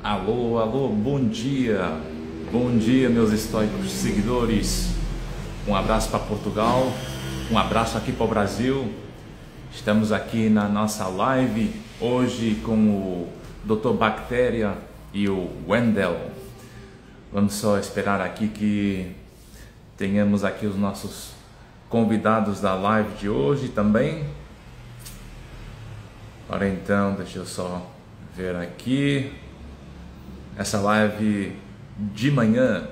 Alô, alô, bom dia! Bom dia, meus estoicos seguidores. Um abraço para Portugal, um abraço aqui para o Brasil. Estamos aqui na nossa live hoje com o Dr. Bactéria e o Wendel. Vamos só esperar aqui que tenhamos aqui os nossos convidados da live de hoje também. Ora então, deixa eu só ver aqui. Essa live de manhã.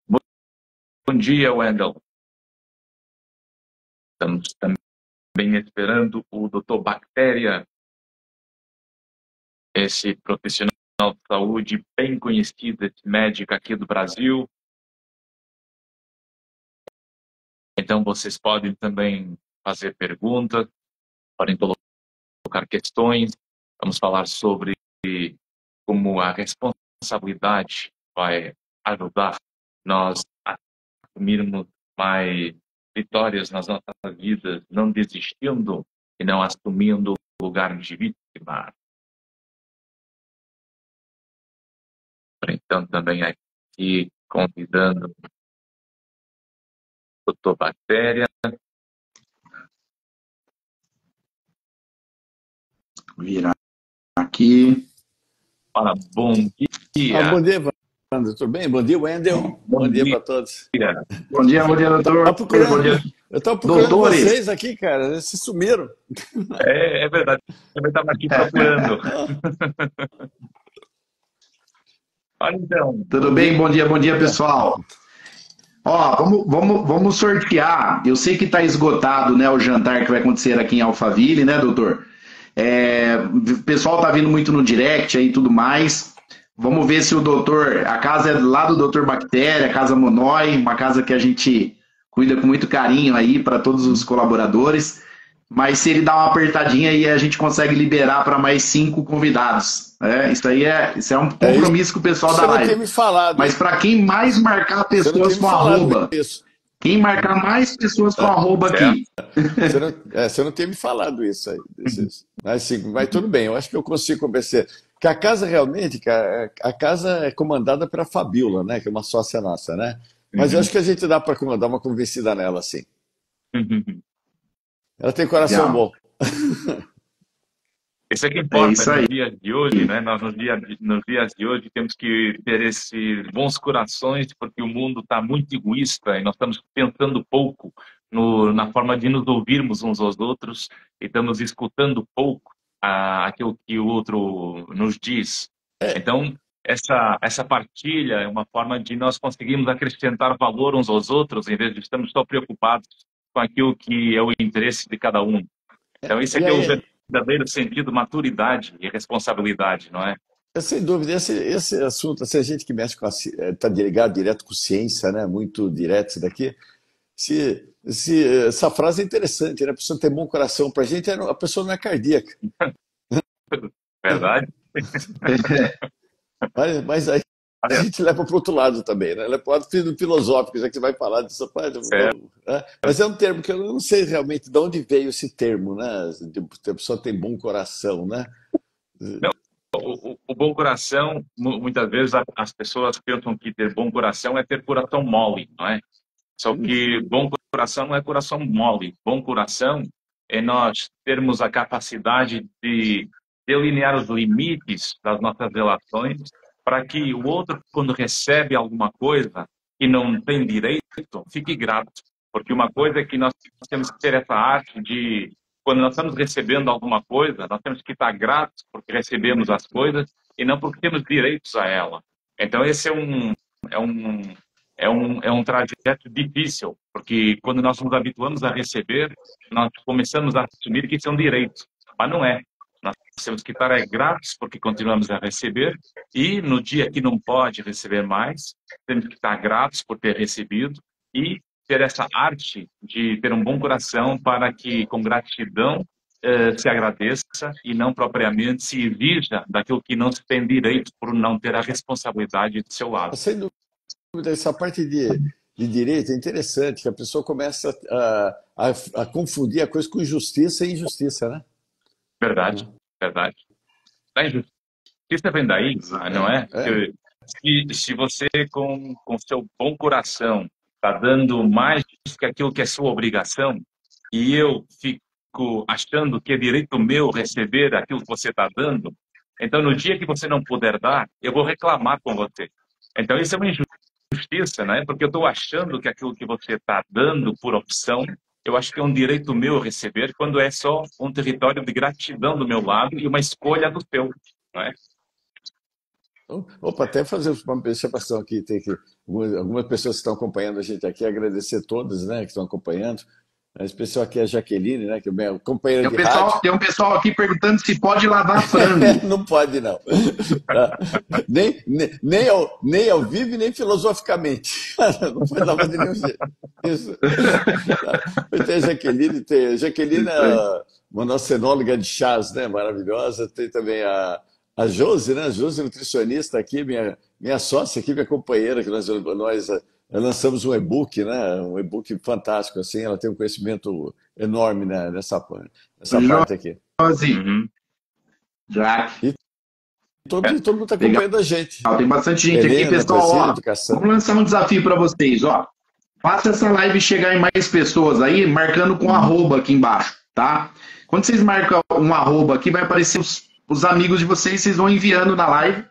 Bom dia, Wendel. Estamos também esperando o Dr. Bactéria, esse profissional de saúde bem conhecido, esse médico aqui do Brasil. Então, vocês podem também fazer perguntas, podem colocar questões. Vamos falar sobre como a responsabilidade vai ajudar nós a assumirmos mais vitórias nas nossas vidas, não desistindo e não assumindo o lugar de vítima. Então, também aqui convidando o Dr. Bactéria. Virar aqui. Fala, bom dia. Bom dia, Evandro. Tudo bem? Bom dia, Wendel. Bom dia para todos. Bom dia, doutor. Bom dia. Eu estava procurando Doutores. vocês aqui, cara. Vocês se sumiram. É verdade. Eu também estava aqui procurando. Olha, então. Tudo bem? Bom dia, pessoal. Ó, vamos sortear. Eu sei que está esgotado, né, o jantar que vai acontecer aqui em Alphaville, né, doutor? O pessoal tá vindo muito no direct aí e tudo mais. Vamos ver se o doutor... A casa é lá do doutor Bactéria, a Casa Monói, uma casa que a gente cuida com muito carinho aí para todos os colaboradores. Mas se ele dá uma apertadinha aí, a gente consegue liberar para mais 5 convidados. Isso é um compromisso com o pessoal da live. Você não tem me falado. Mas para quem mais marcar pessoas com arroba... Quem marcar mais pessoas com arroba aqui. Você não tem me falado isso aí. Mas tudo bem, eu acho que eu consigo convencer. Que a casa realmente, a casa é comandada pela Fabiola, né? Que é uma sócia nossa, né? Mas eu acho que a gente dá para dar uma convencida nela, sim. Ela tem coração bom. Isso é que importa nos dias de hoje, né? Nós, nos dias de hoje, temos que ter esses bons corações, porque o mundo está muito egoísta e nós estamos pensando pouco na forma de nos ouvirmos uns aos outros e estamos escutando pouco aquilo que o outro nos diz. Então, essa partilha é uma forma de nós conseguirmos acrescentar valor uns aos outros, em vez de estarmos só preocupados com aquilo que é o interesse de cada um. Então, isso é que é o verdadeiro sentido, maturidade e responsabilidade, não é? Sem dúvida, esse assunto, se a gente que mexe com está ligado direto com ciência, né? Muito direto isso daqui. Essa frase é interessante, né? A pessoa tem bom coração. Para a gente, a pessoa não é cardíaca. Verdade. Mas aí a gente leva para o outro lado também, né? Leva para o lado filosófico, já que você vai falar disso. Mas é um termo que eu não sei realmente de onde veio esse termo, né? A pessoa tem bom coração, né? Não, o bom coração, muitas vezes as pessoas pensam que ter bom coração é ter coração mole, não é? Só que bom coração não é coração mole. Bom coração é nós termos a capacidade de delinear os limites das nossas relações para que o outro, quando recebe alguma coisa que não tem direito, fique grato. Porque uma coisa é que nós temos que ter essa arte de, quando nós estamos recebendo alguma coisa, nós temos que estar gratos porque recebemos as coisas e não porque temos direitos a ela. Então, esse é um trajeto difícil, porque quando nós nos habituamos a receber, nós começamos a assumir que são direitos, mas não é. Nós temos que estar gratos porque continuamos a receber e no dia que não pode receber mais, temos que estar gratos por ter recebido e ter essa arte de ter um bom coração para que, com gratidão, se agradeça e não propriamente se exija daquilo que não se tem direito por não ter a responsabilidade do seu lado. Sem dúvida, essa parte de direito é interessante, que a pessoa começa a confundir a coisa com justiça e injustiça, né? Verdade, verdade. A injustiça vem daí, não é? É. Se você, com seu bom coração, está dando mais que aquilo que é sua obrigação, e eu fico achando que é direito meu receber aquilo que você está dando, então no dia que você não puder dar, eu vou reclamar com você. Então isso é uma injustiça, né? Porque eu estou achando que aquilo que você está dando por opção, eu acho que é um direito meu receber, quando é só um território de gratidão do meu lado e uma escolha do teu, não é? Opa, até fazer uma observação aqui, tem que algumas pessoas que estão acompanhando a gente aqui, agradecer todas, né, que estão acompanhando. Em especial aqui a Jaqueline, né, que é minha companheira de rádio. Tem um pessoal aqui perguntando se pode lavar frango. Não pode, não. Tá? Nem ao vivo, nem filosoficamente. Não pode lavar de nenhum jeito. Isso. Tá? Tem a Jaqueline, Jaqueline é uma nossa enóloga de chás, né, maravilhosa. Tem também a Josi, né? A Josi, nutricionista aqui, minha sócia aqui, minha companheira, que nós lançamos um e-book, né? Um e-book fantástico, assim, ela tem um conhecimento enorme, né? nessa parte aqui. Josi, Uhum. Jaque. E todo mundo está Legal. acompanhando a gente. Tem bastante gente aqui, Helena, pessoal. Priscila, Ó, educação. vamos lançar um desafio para vocês, ó. Faça essa live chegar em mais pessoas aí, marcando com arroba aqui embaixo, tá? Quando vocês marcam um arroba aqui, vai aparecer os amigos de vocês, vocês vão enviando na live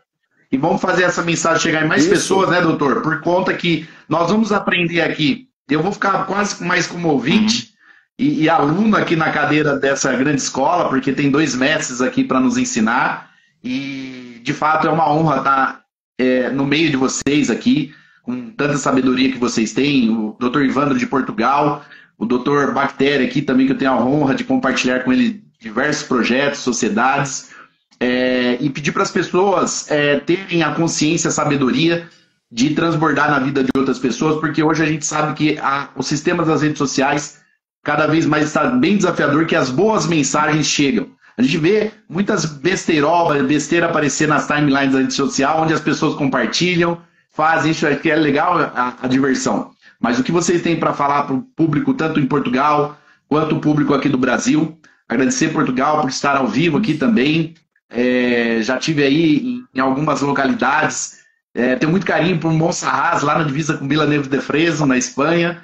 e vamos fazer essa mensagem chegar em mais Isso. pessoas, né, doutor? Por conta que nós vamos aprender aqui. Eu vou ficar quase mais como ouvinte e aluno aqui na cadeira dessa grande escola, porque tem 2 mestres aqui para nos ensinar. E, de fato, é uma honra estar no meio de vocês aqui, com tanta sabedoria que vocês têm. O doutor Ivandro de Portugal, o doutor Bactéria aqui também, que eu tenho a honra de compartilhar com ele diversos projetos, sociedades. E pedir para as pessoas terem a consciência, a sabedoria de transbordar na vida de outras pessoas, porque hoje a gente sabe que os sistemas das redes sociais cada vez mais está bem desafiador, que as boas mensagens chegam. A gente vê muitas besteira aparecer nas timelines da rede social, onde as pessoas compartilham, fazem isso, que é legal a diversão. Mas o que vocês têm para falar para o público, tanto em Portugal, quanto o público aqui do Brasil? Agradecer Portugal por estar ao vivo aqui também. Já tive aí em algumas localidades. Tenho muito carinho por Monserrat, lá na divisa com Vila Neves de Fresno, na Espanha,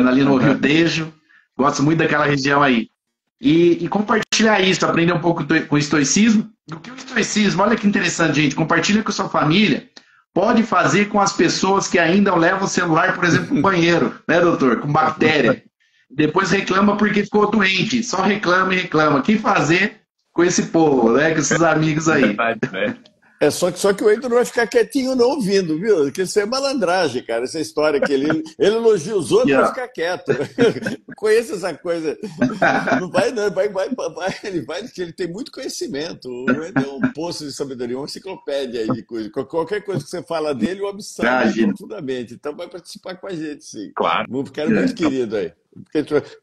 ali no Rio Tejo. Gosto muito daquela região aí. E compartilhar isso, aprender um pouco com o estoicismo. O que o estoicismo, olha que interessante, gente, compartilha com a sua família, pode fazer com as pessoas que ainda levam o celular, por exemplo, no banheiro, né, doutor? Com bactéria. Depois reclama porque ficou doente. Só reclama e reclama. O que fazer com esse povo, né? Com esses amigos aí. Verdade, né? Só que o Heitor não vai ficar quietinho não ouvindo, viu? Porque isso é malandragem, cara. Essa história que ele elogia os outros para ficar quieto. Conheço essa coisa. Não vai, não. Ele vai, porque ele tem muito conhecimento. O Heitor é um poço de sabedoria, uma enciclopédia aí de coisa. Qualquer coisa que você fala dele, o absorve profundamente. Então vai participar com a gente, sim. Claro. Um cara muito querido aí.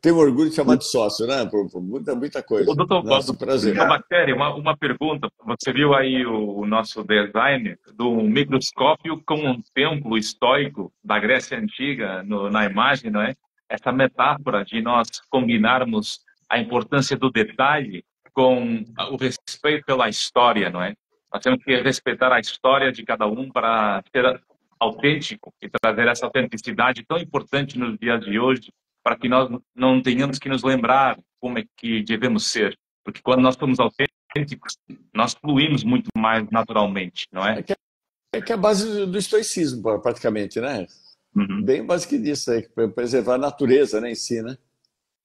Tem um orgulho de chamar de sócio, né? Por muita coisa. O doutor, Nossa, prazer. Bactéria, uma pergunta. Você viu aí o nosso design do microscópio com um templo estoico da Grécia Antiga na imagem, não é? Essa metáfora de nós combinarmos a importância do detalhe com o respeito pela história, não é? Nós temos que respeitar a história de cada um para ser autêntico e trazer essa autenticidade tão importante nos dias de hoje, para que nós não tenhamos que nos lembrar como é que devemos ser. Porque quando nós somos autênticos, nós fluímos muito mais naturalmente, não é? É que é a base do estoicismo, praticamente, né? Uhum. Bem básico disso, preservar a natureza, né, em si, né?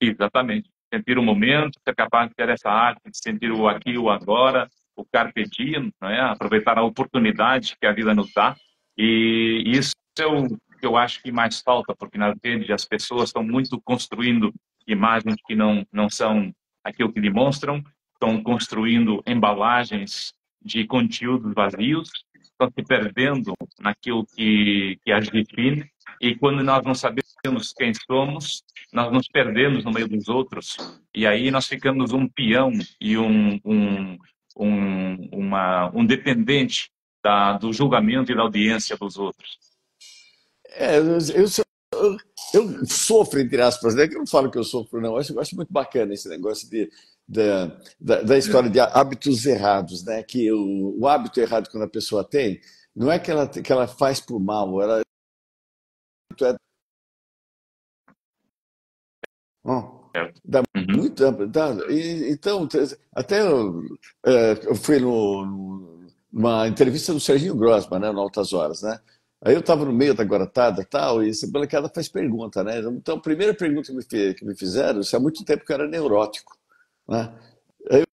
Exatamente. Sentir o momento, ser capaz de ter essa arte, de sentir o aqui, o agora, o carpe diem, não é? Aproveitar a oportunidade que a vida nos dá. E isso é o que eu acho que mais falta, porque na rede as pessoas estão muito construindo imagens que não são aquilo que demonstram, estão construindo embalagens de conteúdos vazios, estão se perdendo naquilo que as define, e quando nós não sabemos quem somos, nós nos perdemos no meio dos outros, e aí nós ficamos um peão e um dependente do julgamento e da audiência dos outros. Eu eu sofro, entre aspas, né? Que eu não falo que eu sofro, não. Eu acho muito bacana esse negócio da história de hábitos errados, né? Que o hábito errado quando a pessoa tem, não é que ela faz por mal, ela é, ó, certo. dá Uhum. muito. Então, até eu fui numa entrevista do Serginho Grossman, né? No Altas Horas, né? Aí eu estava no meio da garotada e tal, e essa molecada faz pergunta, né? Então, a primeira pergunta que me fizeram, isso há muito tempo que eu era neurótico, né?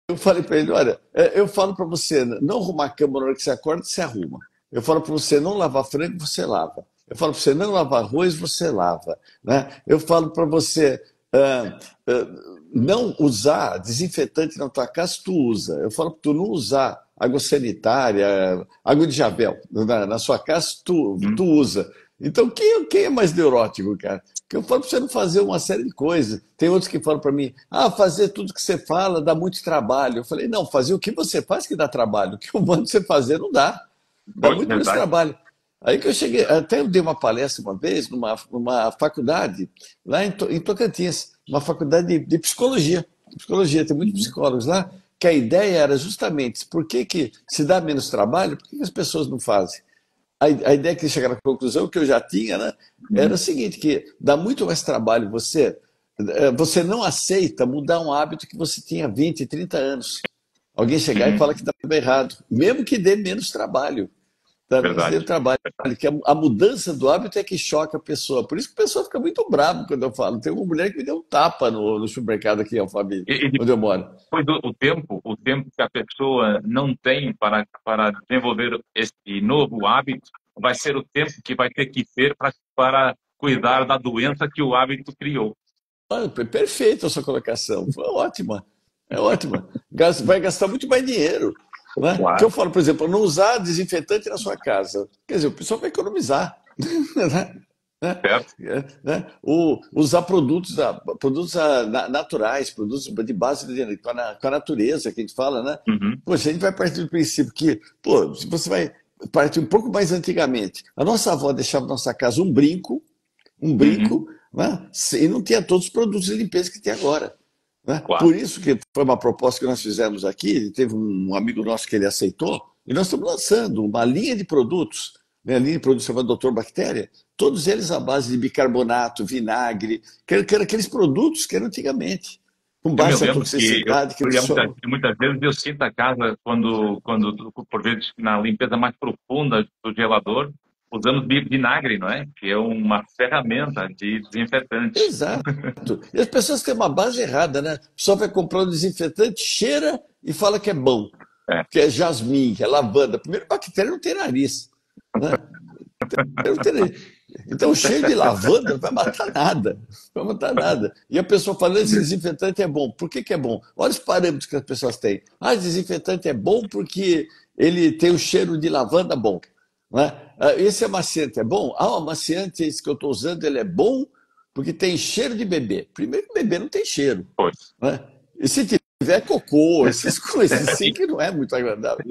Eu falei para ele, olha, eu falo para você não arrumar a cama na hora que você acorda, você arruma. Eu falo para você não lavar frango, você lava. Eu falo para você não lavar arroz, você lava, né? Eu falo para você não usar desinfetante na tua casa, tu usa. Eu falo para tu não usar água sanitária, água de Javel na sua casa, tu Uhum. usa. Então, quem é mais neurótico, cara? Que eu falo para você não fazer uma série de coisas. Tem outros que falam para mim, fazer tudo que você fala dá muito trabalho. Eu falei, não, fazer o que você faz que dá trabalho. O que eu mando você fazer não dá. Dá Foi, muito mais verdade. trabalho. Aí que eu cheguei, até eu dei uma palestra uma vez numa faculdade, lá em Tocantins, uma faculdade de psicologia. Psicologia, tem muitos Uhum. psicólogos lá, que a ideia era justamente por que se dá menos trabalho, por que as pessoas não fazem? A ideia que chegaram à conclusão, que eu já tinha, né, era Uhum. o seguinte, que dá muito mais trabalho você não aceita mudar um hábito que você tinha 20, 30 anos. Alguém chegar e falar que Sim, estava errado, mesmo que dê menos trabalho. Dá menos verdade. tempo de trabalho. Que a mudança do hábito é que choca a pessoa. Por isso que a pessoa fica muito brava quando eu falo. Tem uma mulher que me deu um tapa no supermercado aqui, Alphaville, E onde eu moro. depois o tempo que a pessoa não tem para desenvolver esse novo hábito, vai ser o tempo que vai ter que ter para cuidar da doença que o hábito criou. Olha, perfeita a sua colocação. Foi ótima. É ótima. Vai gastar muito mais dinheiro. Né? Que eu Claro, falo, por exemplo, não usar desinfetante na sua casa. Quer dizer, o pessoal vai economizar. Né? certo? Usar produtos naturais, produtos de base com a natureza, que a gente fala, né? Uhum. Poxa, a gente vai partir do princípio que, pô, se você vai partir um pouco mais antigamente, a nossa avó deixava na nossa casa um Uhum. brinco, né? E não tinha todos os produtos de limpeza que tem agora. Né? Claro. Por isso que foi uma proposta que nós fizemos aqui, teve um amigo nosso que ele aceitou, e nós estamos lançando uma linha de produtos, né? A linha de produtos chamada Doutor Bactéria, todos eles à base de bicarbonato, vinagre, que eram aqueles produtos que eram antigamente, com Eu me baixa lembro que toxicidade, que eu não ia são. muitas vezes eu sinto a casa por vezes, na limpeza mais profunda do gelador, usando vinagre, não é? Que é uma ferramenta de desinfetante. Exato. E as pessoas têm uma base errada, né? O pessoal vai comprar um desinfetante, cheira e fala que é bom, É, que é jasmim, que é lavanda. Primeiro, bactéria não tem nariz, né? Não tem nariz. Então, o cheiro de lavanda não vai matar nada. Não vai matar nada. E a pessoa falando, esse desinfetante é bom. Por que é bom? Olha os parâmetros que as pessoas têm. Desinfetante é bom porque ele tem o cheiro de lavanda bom. Né? Esse amaciante é bom? O amaciante, esse que eu estou usando, ele é bom porque tem cheiro de bebê. Primeiro que bebê não tem cheiro. pois. Né? E se tiver cocô, essas coisas assim, que não é muito agradável.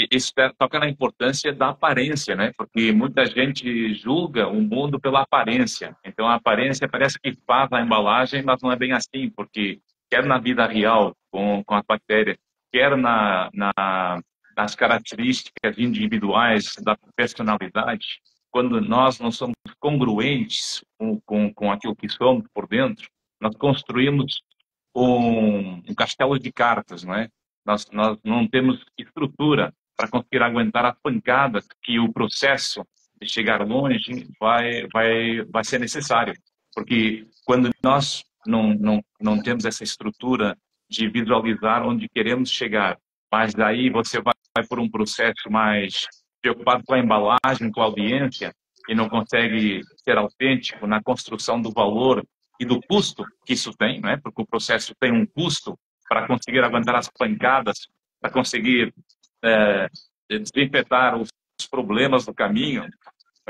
Isso toca na importância da aparência, né? Porque muita gente julga o mundo pela aparência. Então, a aparência parece que faz a embalagem, mas não é bem assim, porque quer na vida real, com as bactérias, quer nas características individuais da personalidade, quando nós não somos congruentes com aquilo que somos por dentro, nós construímos um castelo de cartas, não é? Nós não temos estrutura para conseguir aguentar as pancadas que o processo de chegar longe vai ser necessário. Porque quando nós não temos essa estrutura de visualizar onde queremos chegar, mas daí você vai por um processo mais preocupado com a embalagem, com a audiência, e não consegue ser autêntico na construção do valor e do custo que isso tem, né? Porque o processo tem um custo para conseguir aguentar as pancadas, para conseguir desinfetar os problemas do caminho,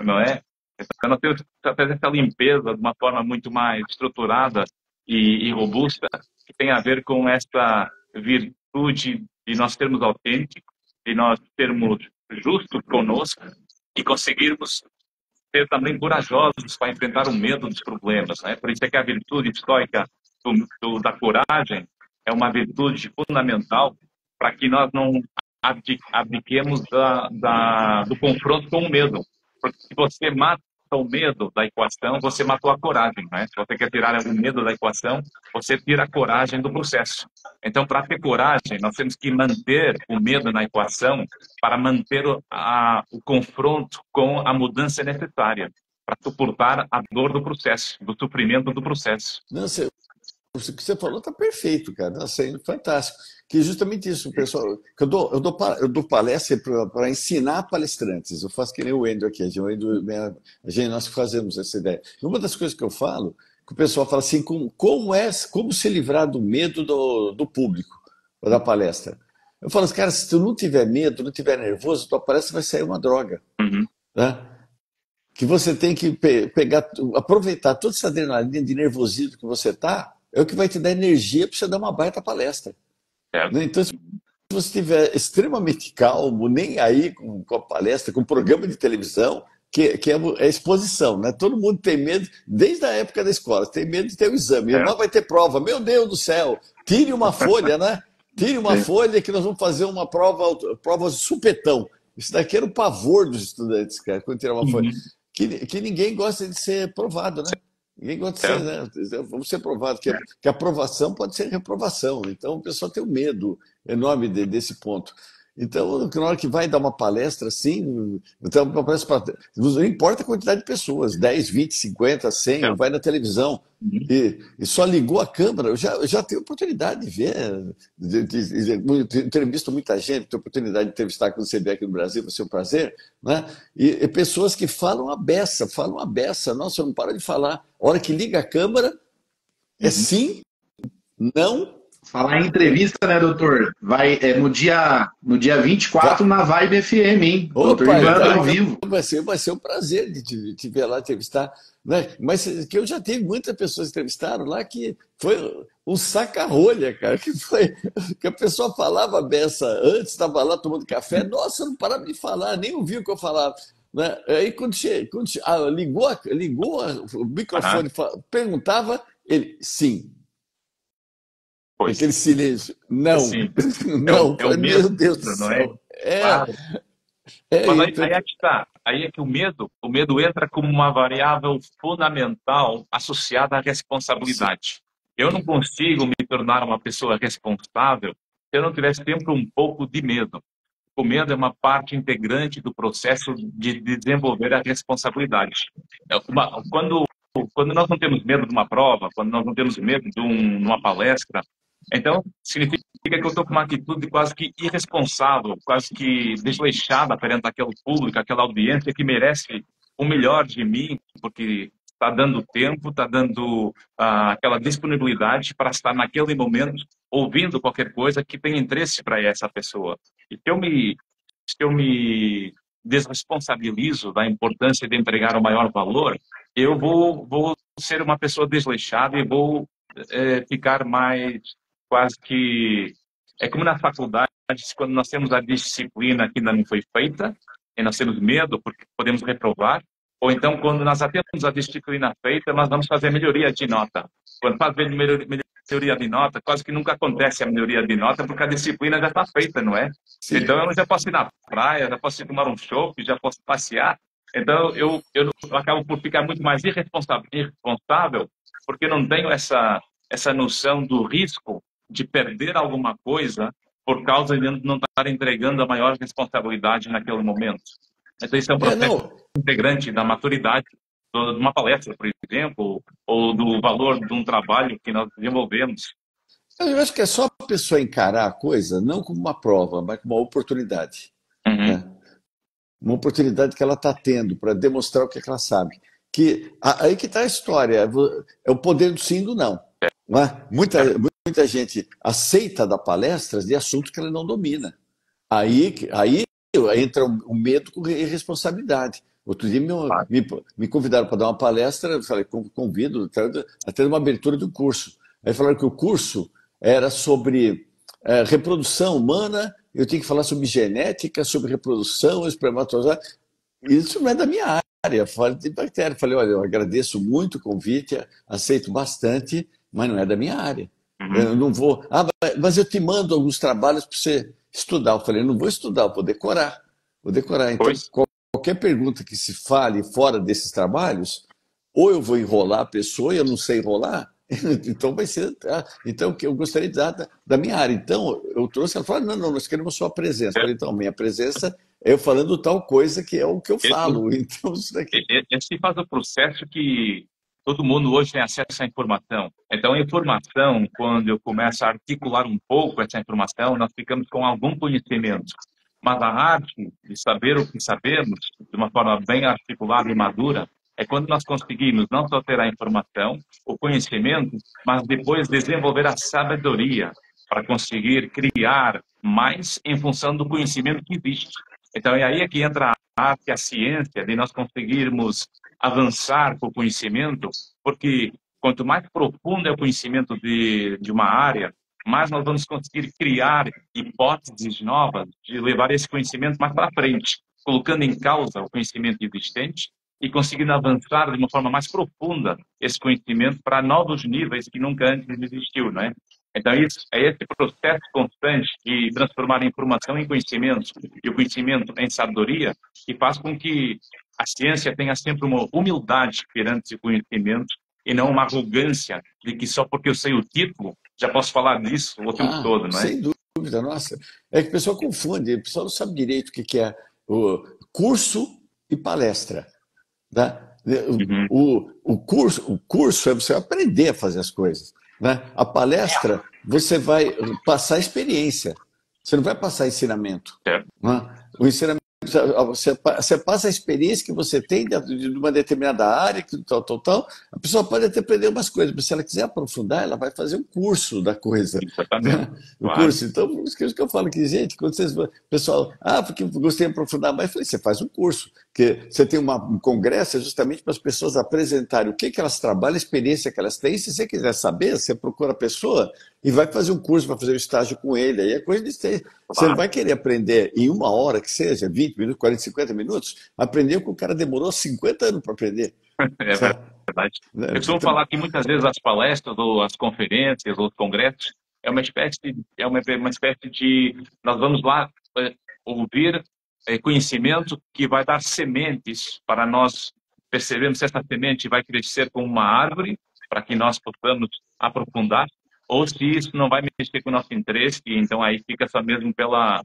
não é? Então, nós temos que fazer essa limpeza de uma forma muito mais estruturada e robusta, que tem a ver com essa virtude de nós sermos autênticos, de nós sermos justos conosco e conseguirmos ser também corajosos para enfrentar o medo dos problemas, né? Por isso é que a virtude estoica da coragem é uma virtude fundamental para que nós não abdiquemos do confronto com o medo. Porque se você mata o medo da equação, você matou a coragem, né? Se você quer tirar o medo da equação, você tira a coragem do processo. Então, para ter coragem, nós temos que manter o medo na equação para manter o confronto com a mudança necessária, para suportar a dor do processo, do sofrimento do processo. Não, o que você falou está perfeito, cara. Nossa, é fantástico. Que é justamente isso, pessoal. Que eu dou palestra para ensinar palestrantes. Eu faço que nem o Wendel aqui. Nós fazemos essa ideia. E uma das coisas que eu falo, que o pessoal fala assim, como se livrar do medo do público, da palestra. Eu falo assim, cara, se tu não tiver medo, não tiver nervoso, tua palestra vai sair uma droga. Uhum. Né? Que você tem que aproveitar toda essa adrenalina de nervosismo que você está, é o que vai te dar energia para você dar uma baita palestra. Então, se você estiver extremamente calmo, nem aí com a palestra, com o programa de televisão, que é exposição, né? Todo mundo tem medo, desde a época da escola, tem medo de ter o exame. Não vai ter prova, meu Deus do céu, tire uma folha, né? Tire uma folha que nós vamos fazer uma prova de supetão. Isso daqui era o pavor dos estudantes, cara, quando tirar uma folha. Que ninguém gosta de ser provado, né? Ninguém gosta de ser, né? Vamos ser provados, que aprovação pode ser reprovação. Então, o pessoal tem um medo enorme desse ponto. Então, na hora que vai dar uma palestra assim, então, não importa a quantidade de pessoas, 10, 20, 50, 100, vai na televisão e só ligou a câmera, eu já tenho oportunidade de ver, entrevisto muita gente, tenho oportunidade de entrevistar quando você vier aqui no Brasil, vai ser um prazer, né? E pessoas que falam a beça, nossa, eu não paro de falar. A hora que liga a câmera, é sim, não. Falar em entrevista, né, doutor? Vai no dia 24 na Vibe FM, hein? Doutor Ivan ao vivo. Vai ser um prazer de te ver lá entrevistar. Né? Mas que eu já tive muitas pessoas que entrevistaram lá que foi um saca-rolha, cara. Que a pessoa falava a beça antes, estava lá tomando café. Nossa, não parava de falar, nem ouvia o que eu falava. Né? Aí quando ligou o microfone, perguntava, ele, sim. Pois. Aquele silêncio. Não. Sim. Não. É o meu medo, Deus do céu. Claro. Mas aí é que está. Aí é que o medo entra como uma variável fundamental associada à responsabilidade. Eu não consigo me tornar uma pessoa responsável se eu não tiver sempre um pouco de medo. O medo é uma parte integrante do processo de desenvolver a responsabilidade. Quando nós não temos medo de uma prova, quando nós não temos medo de uma palestra, então significa que eu estou com uma atitude quase que irresponsável, quase que desleixada perante aquele público, aquela audiência que merece o melhor de mim, porque está dando tempo, está dando aquela disponibilidade para estar naquele momento ouvindo qualquer coisa que tem interesse para essa pessoa. E se eu me desresponsabilizo da importância de entregar o maior valor, eu vou ser uma pessoa desleixada e vou ficar mais quase que... É como na faculdade, quando nós temos a disciplina que ainda não foi feita, e nós temos medo porque podemos reprovar, ou então quando nós já temos a disciplina feita, nós vamos fazer melhoria de nota. Quando faz melhoria de nota, quase que nunca acontece a melhoria de nota porque a disciplina já está feita, não é? Sim. Então eu já posso ir na praia, já posso ir tomar um chopp, já posso passear. Então eu acabo por ficar muito mais irresponsável porque não tenho essa noção do risco de perder alguma coisa por causa de não estar entregando a maior responsabilidade naquele momento. Então isso é um processo integrante da maturidade de uma palestra, por exemplo, ou do valor de um trabalho que nós desenvolvemos. Eu acho que é só a pessoa encarar a coisa não como uma prova, mas como uma oportunidade. Né? Uma oportunidade que ela está tendo para demonstrar o que ela sabe. Aí que está a história, é o poder do sim e do não. Não é? Muita gente aceita dar palestras de assuntos que ela não domina. Aí entra o medo com irresponsabilidade. Outro dia me convidaram para dar uma palestra, eu falei, convido, até uma abertura de um curso. Aí falaram que o curso era sobre reprodução humana, eu tinha que falar sobre genética, sobre reprodução, espermatozoide. Isso não é da minha área. fora de bactéria. Falei, olha, eu agradeço muito o convite, aceito bastante, mas não é da minha área. Eu não vou. Ah, mas eu te mando alguns trabalhos para você estudar. Eu falei, eu não vou estudar, eu vou decorar. Vou decorar. Então, Pois, qualquer pergunta que se fale fora desses trabalhos, ou eu vou enrolar a pessoa e eu não sei enrolar, então vai ser. Então, que eu gostaria de dar da minha área. Então, eu trouxe, ela falou, não, não, nós queremos sua presença. Eu falei, então, minha presença é eu falando tal coisa que é o que eu falo. Então, isso daqui. esse faz o processo que todo mundo hoje tem acesso à informação. Então, a informação, quando eu começo a articular um pouco essa informação, nós ficamos com algum conhecimento. Mas a arte de saber o que sabemos, de uma forma bem articulada e madura, é quando nós conseguimos não só ter a informação, o conhecimento, mas depois desenvolver a sabedoria para conseguir criar mais em função do conhecimento que existe. Então, é aí que entra a arte, a ciência, de nós conseguirmos avançar com o conhecimento, porque quanto mais profundo é o conhecimento de uma área, mais nós vamos conseguir criar hipóteses novas de levar esse conhecimento mais para frente, colocando em causa o conhecimento existente e conseguindo avançar de uma forma mais profunda esse conhecimento para novos níveis que nunca antes existiu, não é? Então, isso, é esse processo constante de transformar a informação em conhecimento e o conhecimento em sabedoria que faz com que a ciência tenha sempre uma humildade perante esse conhecimento e não uma arrogância de que só porque eu sei o título já posso falar disso o tempo todo, não é? Sem dúvida, nossa. É que o pessoal confunde, o pessoal não sabe direito o que é o curso e palestra. Tá? Uhum. O curso é você aprender a fazer as coisas. Né? A palestra, você vai passar experiência. Você não vai passar ensinamento. Certo. Né? O ensinamento, você passa a experiência que você tem de uma determinada área, que tal. A pessoa pode até aprender umas coisas, mas se ela quiser aprofundar, ela vai fazer um curso da coisa. Exatamente. O Claro. curso. Então, por isso que eu falo que, gente, quando vocês. Pessoal, porque eu gostei de aprofundar mais, eu falei, você faz um curso. Porque você tem um congresso justamente para as pessoas apresentarem o que elas trabalham, a experiência que elas têm. Se você quiser saber, você procura a pessoa e vai fazer um curso para fazer um estágio com ele. Aí é coisa de ser. Você não vai querer aprender em uma hora que seja, 20 minutos, 40, 50 minutos, aprender o que o cara demorou 50 anos para aprender. É verdade. Eu costumo Então, falar que muitas vezes as palestras ou as conferências ou os congressos uma espécie de nós vamos lá ouvir conhecimento que vai dar sementes para nós percebermos se essa semente vai crescer como uma árvore para que nós possamos aprofundar ou se isso não vai mexer com o nosso interesse e então aí fica só mesmo pela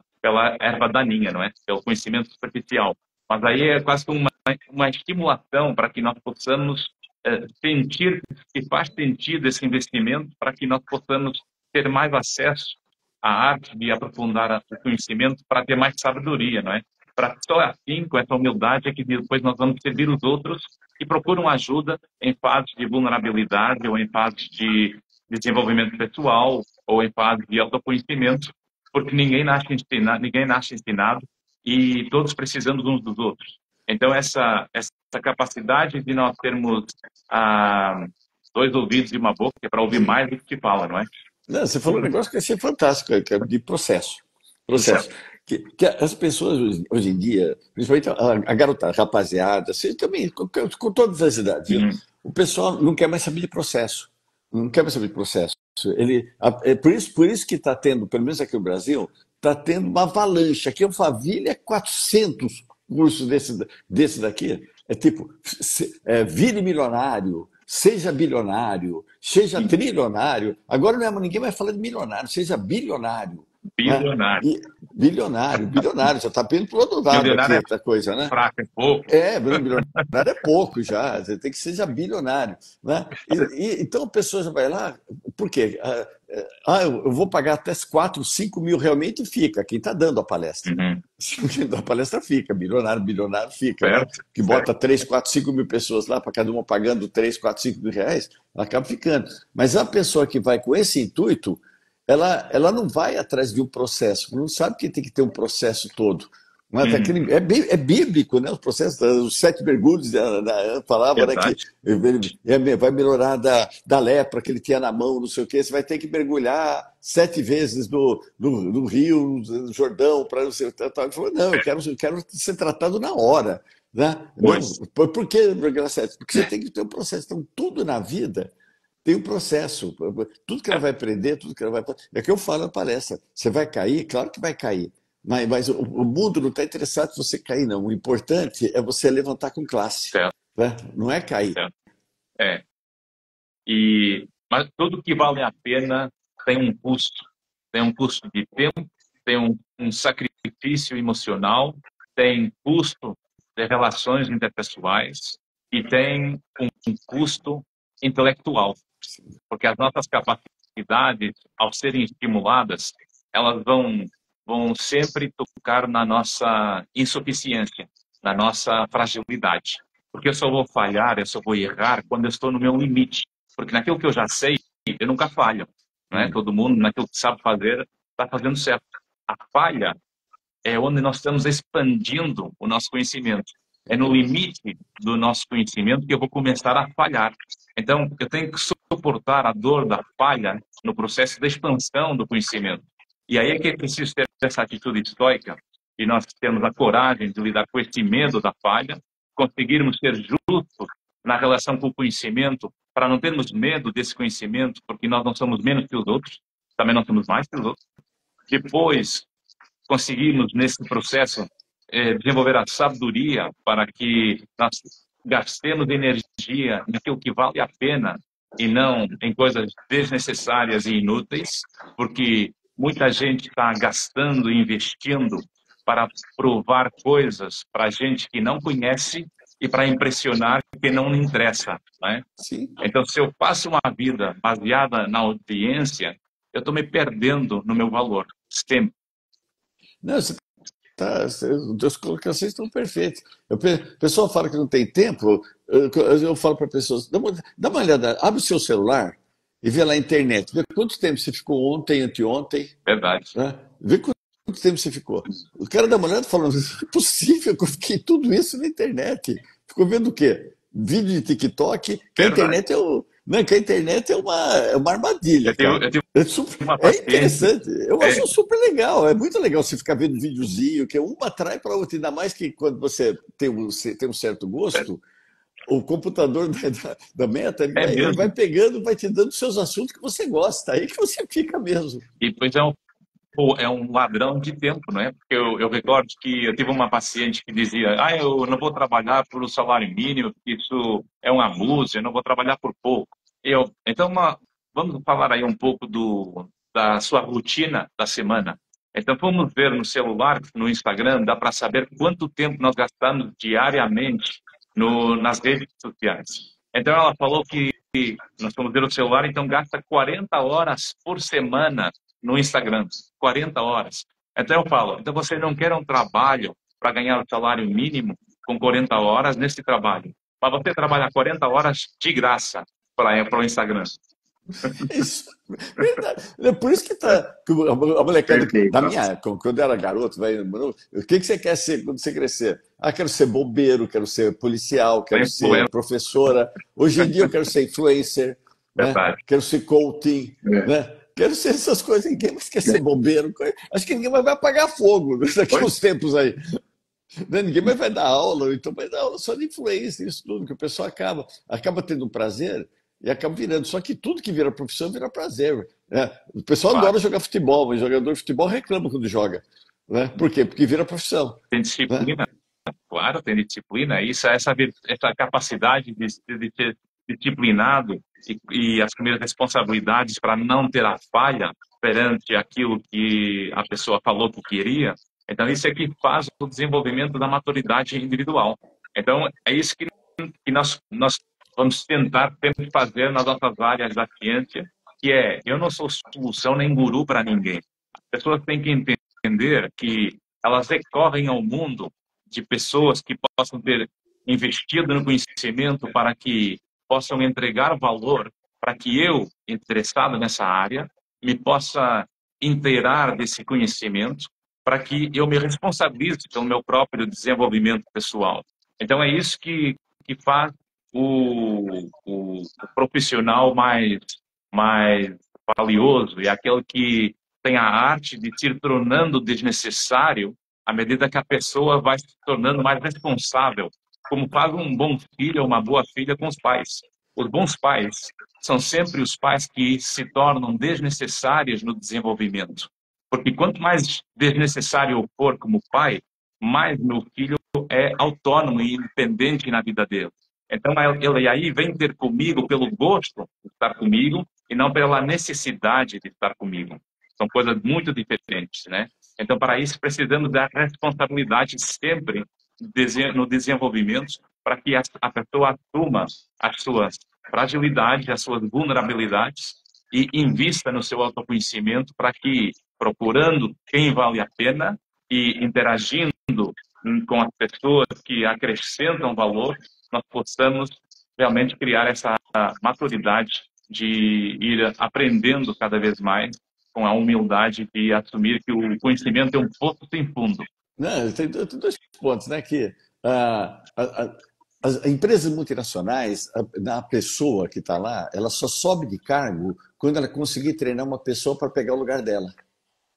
erva daninha, não é? Pelo conhecimento superficial. Mas aí é quase que uma estimulação para que nós possamos sentir que faz sentido esse investimento para que nós possamos ter mais acesso à arte de aprofundar o conhecimento para ter mais sabedoria, não é? Para só assim, com essa humildade, é que depois nós vamos servir os outros que procuram ajuda em fases de vulnerabilidade ou em fases de desenvolvimento pessoal ou em fase de autoconhecimento, porque ninguém nasce ensinado e todos precisamos uns dos outros. Então, essa capacidade de nós termos dois ouvidos e uma boca é para ouvir mais do que se fala, não é? não, você falou um negócio que eu achei fantástico, que é de processo. Processo. Certo. Que as pessoas hoje em dia, principalmente a garotada, a rapaziada, assim, também, com todas as idades, viu? O pessoal não quer mais saber de processo. Não quer mais saber de processo. É por isso que está tendo, pelo menos aqui no Brasil, está tendo uma avalanche. Aqui em Alphaville é 400 cursos desse daqui. É tipo, vire milionário, seja bilionário, seja trilionário. Agora não é, ninguém vai falar de milionário, seja bilionário. Né? Bilionário. Bilionário, já está indo para o outro lado Bilionário aqui, da coisa, né? fraco, é pouco. Bilionário é pouco já, você tem que ser já bilionário. Né? Então a pessoa já vai lá, por quê? Eu vou pagar até 4, 5 mil realmente e fica, quem está dando a palestra. Quem dá a palestra fica, bilionário fica. Né? Que bota 3, 4, 5 mil pessoas lá, para cada uma pagando 3, 4, 5 mil reais, ela acaba ficando. Mas a pessoa que vai com esse intuito, ela não vai atrás de um processo, não sabe que tem que ter um processo todo. Não é, é bíblico, né? Os processos, os 7 mergulhos, falava, né, que Verdade. vai melhorar da lepra que ele tinha na mão, não sei o quê. Você vai ter que mergulhar 7 vezes no Rio, no Jordão, para não sei o que. Ele falou, não, eu quero ser tratado na hora. Né? Não, Pois. por que mergulhar 7? Porque você tem que ter um processo. Então, tudo na vida tem um processo. Tudo que ela vai aprender, tudo que ela vai. É o que eu falo na palestra. Você vai cair? Claro que vai cair. Mas o mundo não está interessado em você cair, não. O importante é você levantar com classe. Certo, Né? Não é cair. certo. É. Mas tudo que vale a pena tem um custo. Tem um custo de tempo, tem um sacrifício emocional, tem custo de relações interpessoais e tem um custo intelectual. Porque as nossas capacidades, ao serem estimuladas, elas vão sempre tocar na nossa insuficiência, na nossa fragilidade. Porque eu só vou falhar, eu só vou errar quando eu estou no meu limite. Porque naquilo que eu já sei, eu nunca falho. Não é? Todo mundo, naquilo que sabe fazer, está fazendo certo. A falha é onde nós estamos expandindo o nosso conhecimento. É no limite do nosso conhecimento que eu vou começar a falhar. Então, eu tenho que suportar a dor da falha no processo de expansão do conhecimento. E aí é que é preciso ter essa atitude estoica, e nós temos a coragem de lidar com esse medo da falha, conseguirmos ser justos na relação com o conhecimento, para não termos medo desse conhecimento, porque nós não somos menos que os outros, também não somos mais que os outros. Depois, conseguirmos, nesse processo, desenvolver a sabedoria para que nós gastemos energia naquilo que vale a pena e não em coisas desnecessárias e inúteis, porque muita gente está gastando e investindo para provar coisas para gente que não conhece e para impressionar quem não interessa, né? Sim. Então, se eu passo uma vida baseada na audiência, eu estou me perdendo no meu valor, sempre. Não, você tá, as colocações estão perfeitas. O pessoal fala que não tem tempo, eu falo para pessoas, dá uma olhada, abre o seu celular e vê lá a internet, vê quanto tempo você ficou ontem, anteontem, Verdade. né? Vê quanto tempo você ficou. O cara dá uma olhada falando, não é possível que eu fiquei tudo isso na internet. Ficou vendo o quê? Vídeo de TikTok, que a Verdade. internet não, que a internet é uma armadilha, cara. Eu tenho uma É paciente. interessante, eu acho super legal, é muito legal você ficar vendo videozinho, que uma atrai para a outra, ainda mais que quando você tem um certo gosto, o computador da Meta ele vai Mesmo. pegando, vai te dando seus assuntos que você gosta, aí que você fica mesmo. E depois é um ladrão de tempo, não é? Porque eu recordo que eu tive uma paciente que dizia, eu não vou trabalhar por um salário mínimo, porque isso é um abuso, eu não vou trabalhar por pouco. Então, vamos falar aí um pouco da sua rotina da semana. Então, vamos ver no celular, no Instagram, dá para saber quanto tempo nós gastamos diariamente nas redes sociais. Então, ela falou que nós vamos ver o celular, então gasta 40 horas por semana no Instagram, 40 horas. Então eu falo, então você não quer um trabalho para ganhar o salário mínimo com 40 horas nesse trabalho, mas você trabalha 40 horas de graça para o Instagram. Isso, verdade. É por isso que que a molecada Perfeito. da minha, quando eu era garoto, o que você quer ser quando você crescer? Quero ser bombeiro, quero ser policial, quero ser professora. Hoje em dia eu quero ser influencer, né? Quero ser coaching, né? Quero ser essas coisas. Ninguém mais quer ser bombeiro. Acho que ninguém mais vai apagar fogo daqui a uns tempos aí. Ninguém mais vai dar aula, então vai dar aula só de influência, isso tudo, que o pessoal acaba tendo um prazer e acaba virando. Só que tudo que vira profissão vira prazer. Né? O pessoal adora jogar futebol, mas jogador de futebol reclama quando joga. Né? Por quê? Porque vira profissão. Tem disciplina, né? Claro, tem disciplina. Essa capacidade de ser disciplinado e assumir responsabilidades para não ter a falha perante aquilo que a pessoa falou que queria. Então, isso é que faz o desenvolvimento da maturidade individual. Então, é isso que nós vamos tentar sempre fazer nas nossas áreas da ciência, que eu não sou solução nem guru para ninguém. As pessoas têm que entender que elas recorrem ao mundo de pessoas que possam ter investido no conhecimento para que possam entregar valor para que eu, interessado nessa área, me possa inteirar desse conhecimento para que eu me responsabilize pelo meu próprio desenvolvimento pessoal. Então, é isso que faz o profissional mais valioso, é aquele que tem a arte de se tornando desnecessário à medida que a pessoa vai se tornando mais responsável, como faz um bom filho ou uma boa filha com os pais. Os bons pais são sempre os pais que se tornam desnecessários no desenvolvimento. Porque quanto mais desnecessário eu for como pai, mais meu filho é autônomo e independente na vida dele. Então, ele aí vem ter comigo pelo gosto de estar comigo e não pela necessidade de estar comigo. São coisas muito diferentes, né? Então, para isso, precisamos dar responsabilidade sempre no desenvolvimento para que a pessoa assuma as suas fragilidades, as suas vulnerabilidades e invista no seu autoconhecimento para que, procurando quem vale a pena e interagindo com as pessoas que acrescentam valor, nós possamos realmente criar essa maturidade de ir aprendendo cada vez mais com a humildade de assumir que o conhecimento é um poço sem fundo. Não, tem dois pontos, né? Que as empresas multinacionais, a pessoa que está lá, ela só sobe de cargo quando ela conseguir treinar uma pessoa para pegar o lugar dela.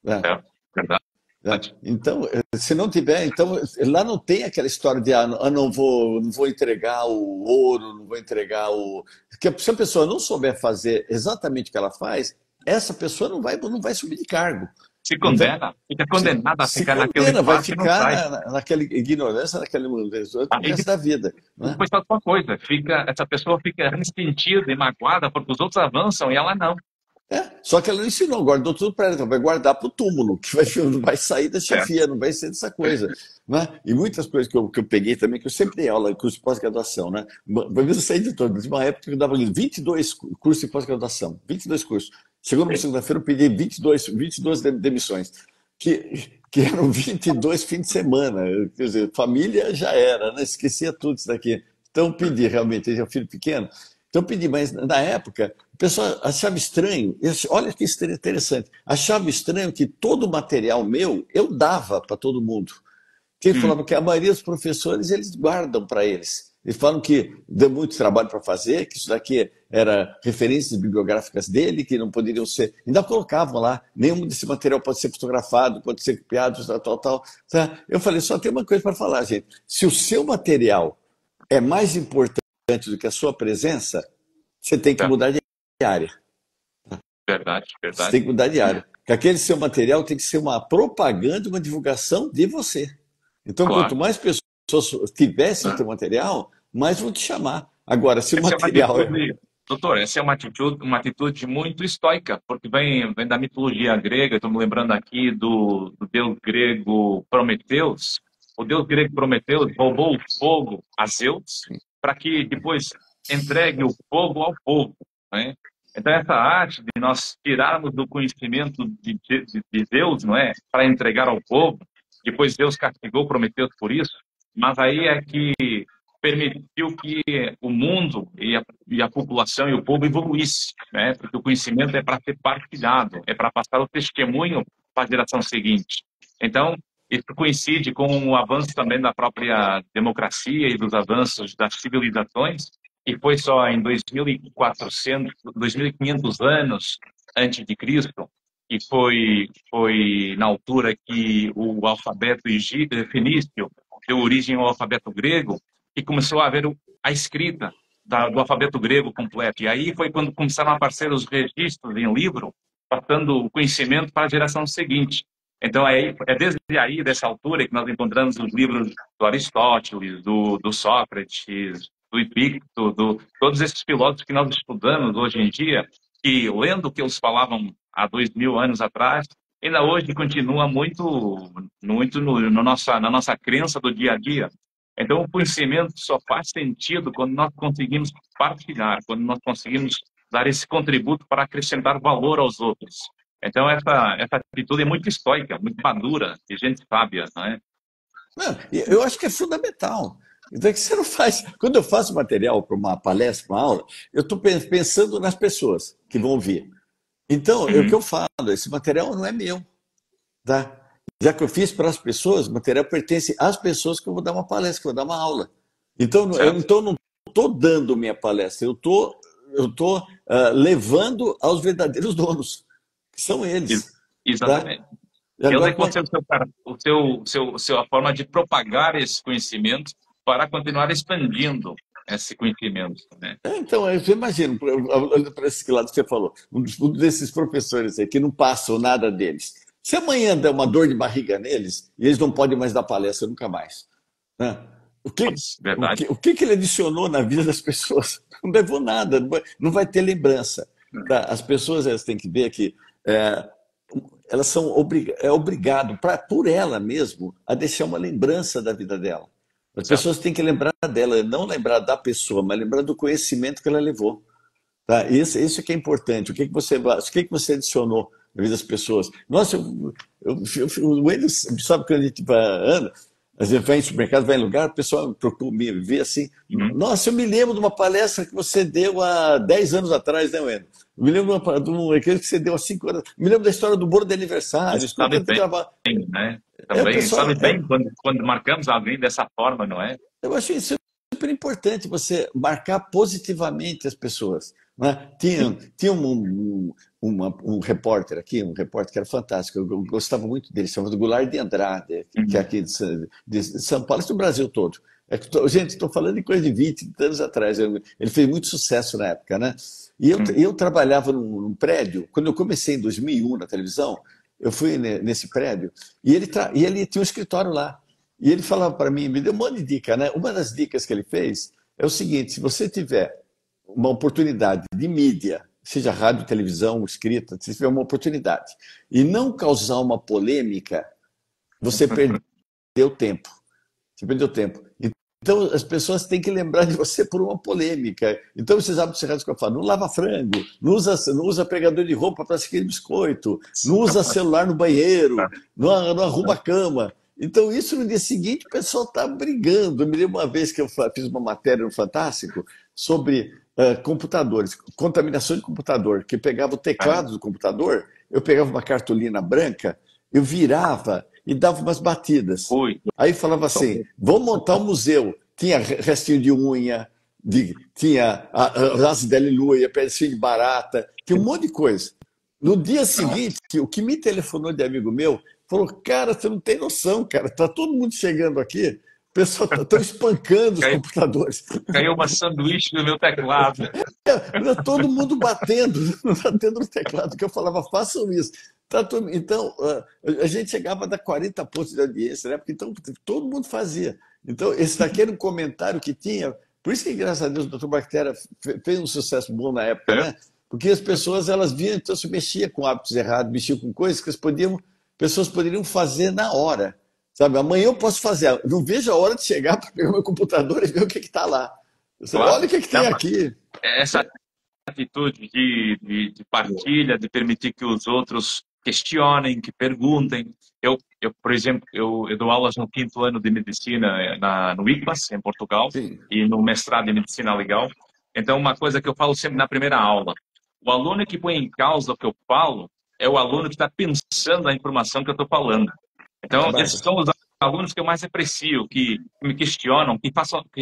Né? É verdade. Então, se não tiver, então lá não tem aquela história de não vou entregar o ouro, não vou entregar o. Porque se a pessoa não souber fazer exatamente o que ela faz, essa pessoa não vai subir de cargo. Se condena, fica condenada a ficar naquele espaço vai ficar naquela ignorância, naquele mundo, o resto da vida. Né? Depois faz uma coisa, essa pessoa fica ressentida e magoada porque os outros avançam e ela não. Só que ela não ensinou, guardou tudo para ela, então vai guardar para o túmulo, que não vai sair da chefia, não vai ser dessa coisa. Né? E muitas coisas que eu peguei também, que eu sempre dei aula, curso de pós-graduação. Né? Uma vez eu saí de todo, de uma época que eu dava 22 cursos de pós-graduação, 22 cursos. Chegou numa segunda-feira, eu pedi 22 demissões, que eram 22 fins de semana. Quer dizer, família já era, né? Esquecia tudo isso daqui. Então eu pedi, realmente, eu tinha um filho pequeno, então eu pedi, mas na época, o pessoal achava estranho, olha que interessante, achava estranho que todo o material meu eu dava para todo mundo. Quem falava que a maioria dos professores eles guardam para eles. Eles falam que deu muito trabalho para fazer, que isso daqui era referências bibliográficas dele, que não poderiam ser. Ainda colocavam lá, nenhum desse material pode ser fotografado, pode ser copiado, tal. Tá? Eu falei, só tem uma coisa para falar, gente. Se o seu material é mais importante do que a sua presença, você tem que mudar de área. Verdade. Você tem que mudar de área. Porque aquele seu material tem que ser uma propaganda, uma divulgação de você. Então, quanto mais pessoas tivessem teu material, mais vão te chamar. Agora, se o material... Doutor, essa é uma atitude muito estoica, porque vem da mitologia grega. Estou me lembrando aqui do deus grego Prometeus. O deus grego Prometeus roubou o fogo a Zeus para que depois entregue o fogo ao povo. Né? Então, essa arte de nós tirarmos do conhecimento de Deus, não é, para entregar ao povo, depois Deus castigou Prometeus por isso, mas aí é que permitiu que o mundo e a população e o povo evoluísse, né? Porque o conhecimento é para ser partilhado, é para passar o testemunho para a geração seguinte. Então, isso coincide com o avanço também da própria democracia e dos avanços das civilizações, e foi só em 2500 anos antes de Cristo, que foi na altura que o alfabeto fenício deu origem ao alfabeto grego, e começou a haver a escrita do alfabeto grego completo. E aí foi quando começaram a aparecer os registros em livro, passando o conhecimento para a geração seguinte. Então, é desde aí, dessa altura, que nós encontramos os livros do Aristóteles, do Sócrates, do Epicteto, todos esses filósofos que nós estudamos hoje em dia, que, lendo o que eles falavam há 2000 anos atrás, ainda hoje continua muito na nossa crença do dia a dia. Então, o conhecimento só faz sentido quando nós conseguimos partilhar, quando nós conseguimos dar esse contributo para acrescentar valor aos outros. Então, essa atitude é muito estoica, muito madura, de gente sábia, não é? Não, eu acho que é fundamental. Então, que você não faz. Quando eu faço material para uma palestra, para uma aula, eu estou pensando nas pessoas que vão ouvir. Então, o que eu falo, esse material não é meu. Tá? Já que eu fiz para as pessoas, o material pertence às pessoas que eu vou dar uma palestra, que eu vou dar uma aula. Então, eu não estou dando minha palestra, eu tô levando aos verdadeiros donos, que são eles. Tá? Exatamente. E Eles é agora, que vão ser a forma de propagar esse conhecimento para continuar expandindo esse conhecimento, né? então, eu imagino, olhando para esse lado que você falou, um desses professores aí que não passam nada deles. Se amanhã der uma dor de barriga neles, e eles não podem mais dar palestra nunca mais, né? O que, Putz, verdade. o que ele adicionou na vida das pessoas? Não levou nada, não vai ter lembrança. Tá? As pessoas elas têm que ver que é, elas são obrigado, por ela mesmo, a deixar uma lembrança da vida dela. As Certo. pessoas têm que lembrar dela, não lembrar da pessoa, mas lembrar do conhecimento que ela levou. Tá? Isso que é importante. O que você adicionou na vida das pessoas? Nossa, o Wendel, sabe que a gente anda, às vezes vai em supermercado, vai em lugar, o pessoal procura me ver assim. Uhum. Nossa, eu me lembro de uma palestra que você deu há 10 anos atrás, né, Wendel? Eu me lembro de uma que você deu há 5 anos. Me lembro da história do bolo de aniversário. Sabe bem, né? Também Pessoal, sabe bem quando marcamos alguém dessa forma, não é? eu acho isso super importante, você marcar positivamente as pessoas. Né? Tinha um repórter aqui, um repórter que era fantástico, eu gostava muito dele, chamado Goulart de Andrade, que é Uhum. aqui de São Paulo, do Brasil todo. Gente, estou falando de coisa de 20 anos atrás, ele fez muito sucesso na época, né? E eu trabalhava num prédio, quando eu comecei em 2001 na televisão, eu fui nesse prédio, e ele tinha um escritório lá. E ele falava para mim, me deu um monte de dica, né? Uma das dicas que ele fez é o seguinte: se você tiver uma oportunidade de mídia, seja rádio, televisão, escrita, se tiver uma oportunidade, e não causar uma polêmica, você perdeu tempo. Você perdeu tempo. Então, as pessoas têm que lembrar de você por uma polêmica. Então, vocês abrem os recados que eu falo: não lava frango, não usa pregador de roupa para seguir biscoito, não usa celular no banheiro, não arruma a cama. Então, isso no dia seguinte o pessoal está brigando. Eu me lembro uma vez que eu fiz uma matéria no Fantástico sobre computadores, contaminação de computador, que pegava o teclado do computador, eu pegava uma cartolina branca, eu virava e dava umas batidas. Ui. Aí falava assim: vamos montar um museu. Tinha restinho de unha, tinha laço de aleluia, pedacinho de barata, tinha um monte de coisa. No dia seguinte, o que me telefonou de amigo meu falou: cara, você não tem noção, cara, tá todo mundo chegando aqui, o pessoal tá espancando os computadores. Caiu uma sanduíche no meu teclado. Todo mundo batendo no teclado, que eu falava: façam isso. Então, a gente chegava a dar 40 pontos de audiência, né? Porque então todo mundo fazia. Então, esse daqui era um comentário que tinha. Por isso que, graças a Deus, o Dr. Bactéria fez um sucesso bom na época, né? Porque as pessoas, elas viam, então se mexia com hábitos errados, mexia com coisas que pessoas poderiam fazer na hora. Sabe? Amanhã eu posso fazer. Não vejo a hora de chegar para pegar meu computador e ver o que está lá. Claro. Olha o que tem aqui. Essa atitude de partilha, de permitir que os outros questionem, que perguntem. Por exemplo, eu dou aulas no 5º ano de medicina no ICMAS, em Portugal, Sim. e no mestrado em medicina legal. Então, uma coisa que eu falo sempre na primeira aula: o aluno que põe em causa o que eu falo é o aluno que está pensando a informação que eu estou falando. Então, esses são os alunos que eu mais aprecio, que me questionam, que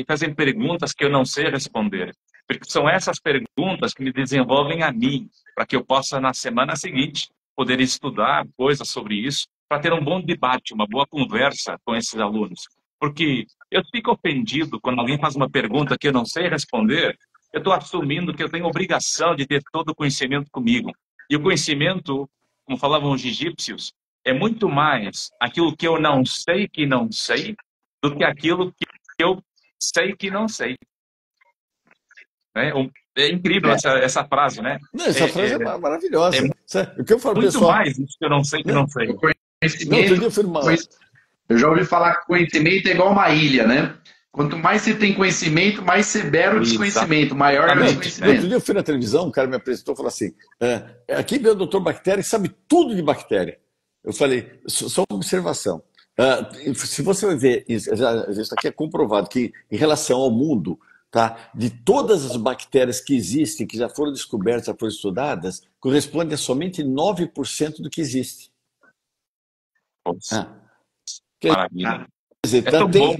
fazem perguntas que eu não sei responder. Porque são essas perguntas que me desenvolvem a mim, para que eu possa, na semana seguinte, poder estudar coisas sobre isso, para ter um bom debate, uma boa conversa com esses alunos. Porque eu fico ofendido quando alguém faz uma pergunta que eu não sei responder, eu estou assumindo que eu tenho obrigação de ter todo o conhecimento comigo. E o conhecimento, como falavam os egípcios, é muito mais aquilo que eu não sei que não sei, do que aquilo que eu sei que não sei. É incrível essa frase, né? Não, essa frase é maravilhosa. O que eu falo, muito pessoal, mais isso que eu não sei que não sei. Eu já ouvi falar que conhecimento é igual uma ilha, né? Quanto mais você tem conhecimento, mais severo o desconhecimento, maior é o desconhecimento. Outro dia eu fui na televisão, um cara me apresentou e falou assim: aqui vem o doutor Bactéria, que sabe tudo de bactéria. Eu falei: só uma observação. Se você vai ver, isso aqui é comprovado que, em relação ao mundo, tá, de todas as bactérias que existem, que já foram descobertas, já foram estudadas, corresponde a somente 9% do que existe. Poxa, Ah, quer maravilha. dizer, É tão bom,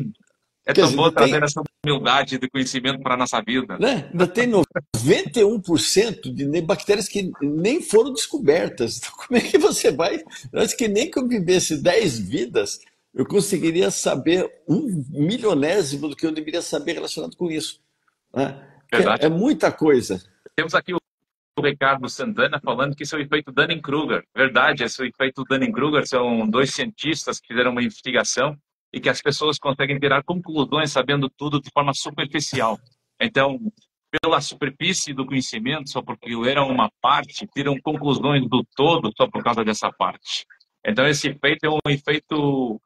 é quer tão dizer, bom trazer essa humildade de conhecimento para a nossa vida. né? Ainda tem 91% de bactérias que nem foram descobertas. Então, como é que você vai? Acho que nem que eu vivesse 10 vidas, eu conseguiria saber 1 milionésimo do que eu deveria saber relacionado com isso. Né? Porque Verdade. é muita coisa. Temos aqui o Ricardo Santana falando que isso é o efeito Dunning-Kruger. Verdade, esse é o efeito Dunning-Kruger. São dois cientistas que fizeram uma investigação e que as pessoas conseguem tirar conclusões sabendo tudo de forma superficial. Então, pela superfície do conhecimento, só porque leram uma parte, tiram conclusões do todo só por causa dessa parte. Então, esse efeito é um efeito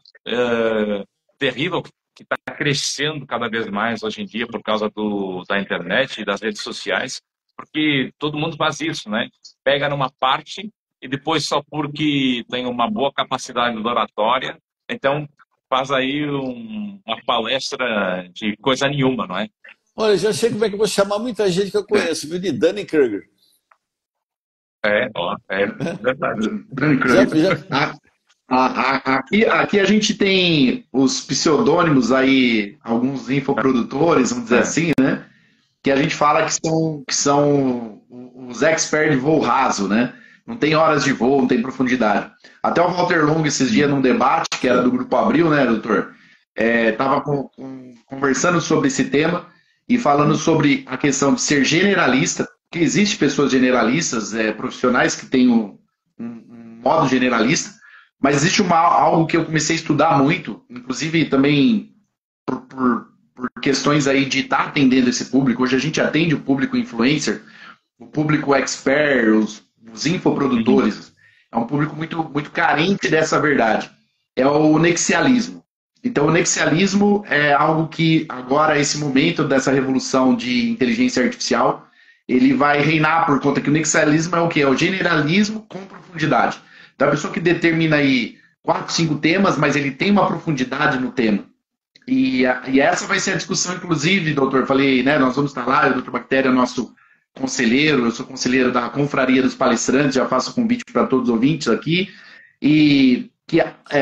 terrível que está crescendo cada vez mais hoje em dia por causa da internet e das redes sociais, porque todo mundo faz isso, né? Pega numa parte e depois só porque tem uma boa capacidade de oratória, então faz aí uma palestra de coisa nenhuma, não é? Olha, já sei como é que eu vou chamar muita gente que eu conheço, viu? De Dunning-Kruger. É verdade. Já, Tranquilo. já, Aqui a gente tem os pseudônimos aí, alguns infoprodutores, vamos dizer assim, né? Que a gente fala que são os experts de voo raso, né? Não tem horas de voo, não tem profundidade. Até o Walter Long, esses dias, num debate, que era do Grupo Abril, né, doutor? Estava conversando sobre esse tema e falando sobre a questão de ser generalista, que existe pessoas generalistas, profissionais que têm um modo generalista, mas existe algo que eu comecei a estudar muito, inclusive também por questões aí de estar atendendo esse público. Hoje a gente atende o público influencer, o público expert, os infoprodutores. É um público muito, muito carente dessa verdade. É o nexialismo. Então, o nexialismo é algo que agora, esse momento dessa revolução de inteligência artificial, ele vai reinar por conta que o nexialismo é o quê? É o generalismo com profundidade. Então, a pessoa que determina aí 4, 5 temas, mas ele tem uma profundidade no tema. E essa vai ser a discussão, inclusive, doutor. Falei, né? Nós vamos estar lá, o doutor Bactéria é nosso conselheiro, eu sou conselheiro da Confraria dos Palestrantes, já faço convite para todos os ouvintes aqui. E que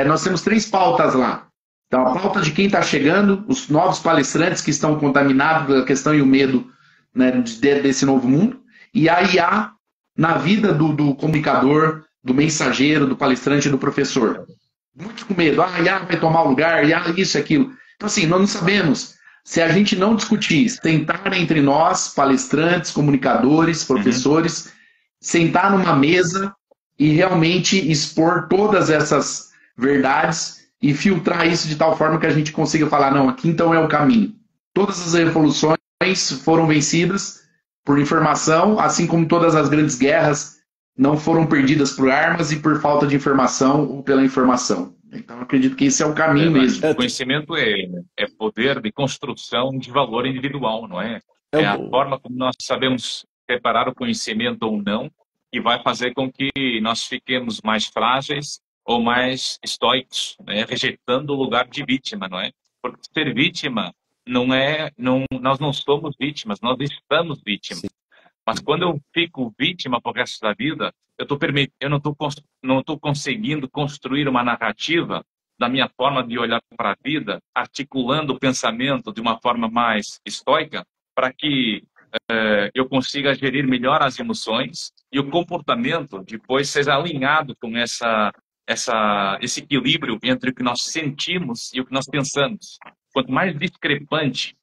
nós temos 3 pautas lá. Então, a pauta de quem está chegando, os novos palestrantes que estão contaminados pela questão e o medo, né, desse novo mundo, e a IA na vida do comunicador, do mensageiro, do palestrante e do professor. Muito com medo. A IA vai tomar o lugar, IA isso, aquilo. Então, assim, nós não sabemos. Se a gente não discutir, sentar entre nós, palestrantes, comunicadores, professores, sentar numa mesa e realmente expor todas essas verdades e filtrar isso de tal forma que a gente consiga falar, não, aqui então é o caminho. Todas as revoluções foram vencidas por informação, assim como todas as grandes guerras não foram perdidas por armas e por falta de informação ou pela informação. Então, eu acredito que esse é o caminho mesmo. O conhecimento é poder de construção de valor individual, não é? É É a o- forma como nós sabemos preparar o conhecimento ou não que vai fazer com que nós fiquemos mais frágeis ou mais estoicos, né? Rejeitando o lugar de vítima, não é? Porque ser vítima nós não somos vítimas, nós estamos vítimas. Mas quando eu fico vítima pro resto da vida, eu não estou conseguindo construir uma narrativa da minha forma de olhar para a vida, articulando o pensamento de uma forma mais estoica, para que eu consiga gerir melhor as emoções e o comportamento depois seja alinhado com esse equilíbrio entre o que nós sentimos e o que nós pensamos. Quanto mais discrepante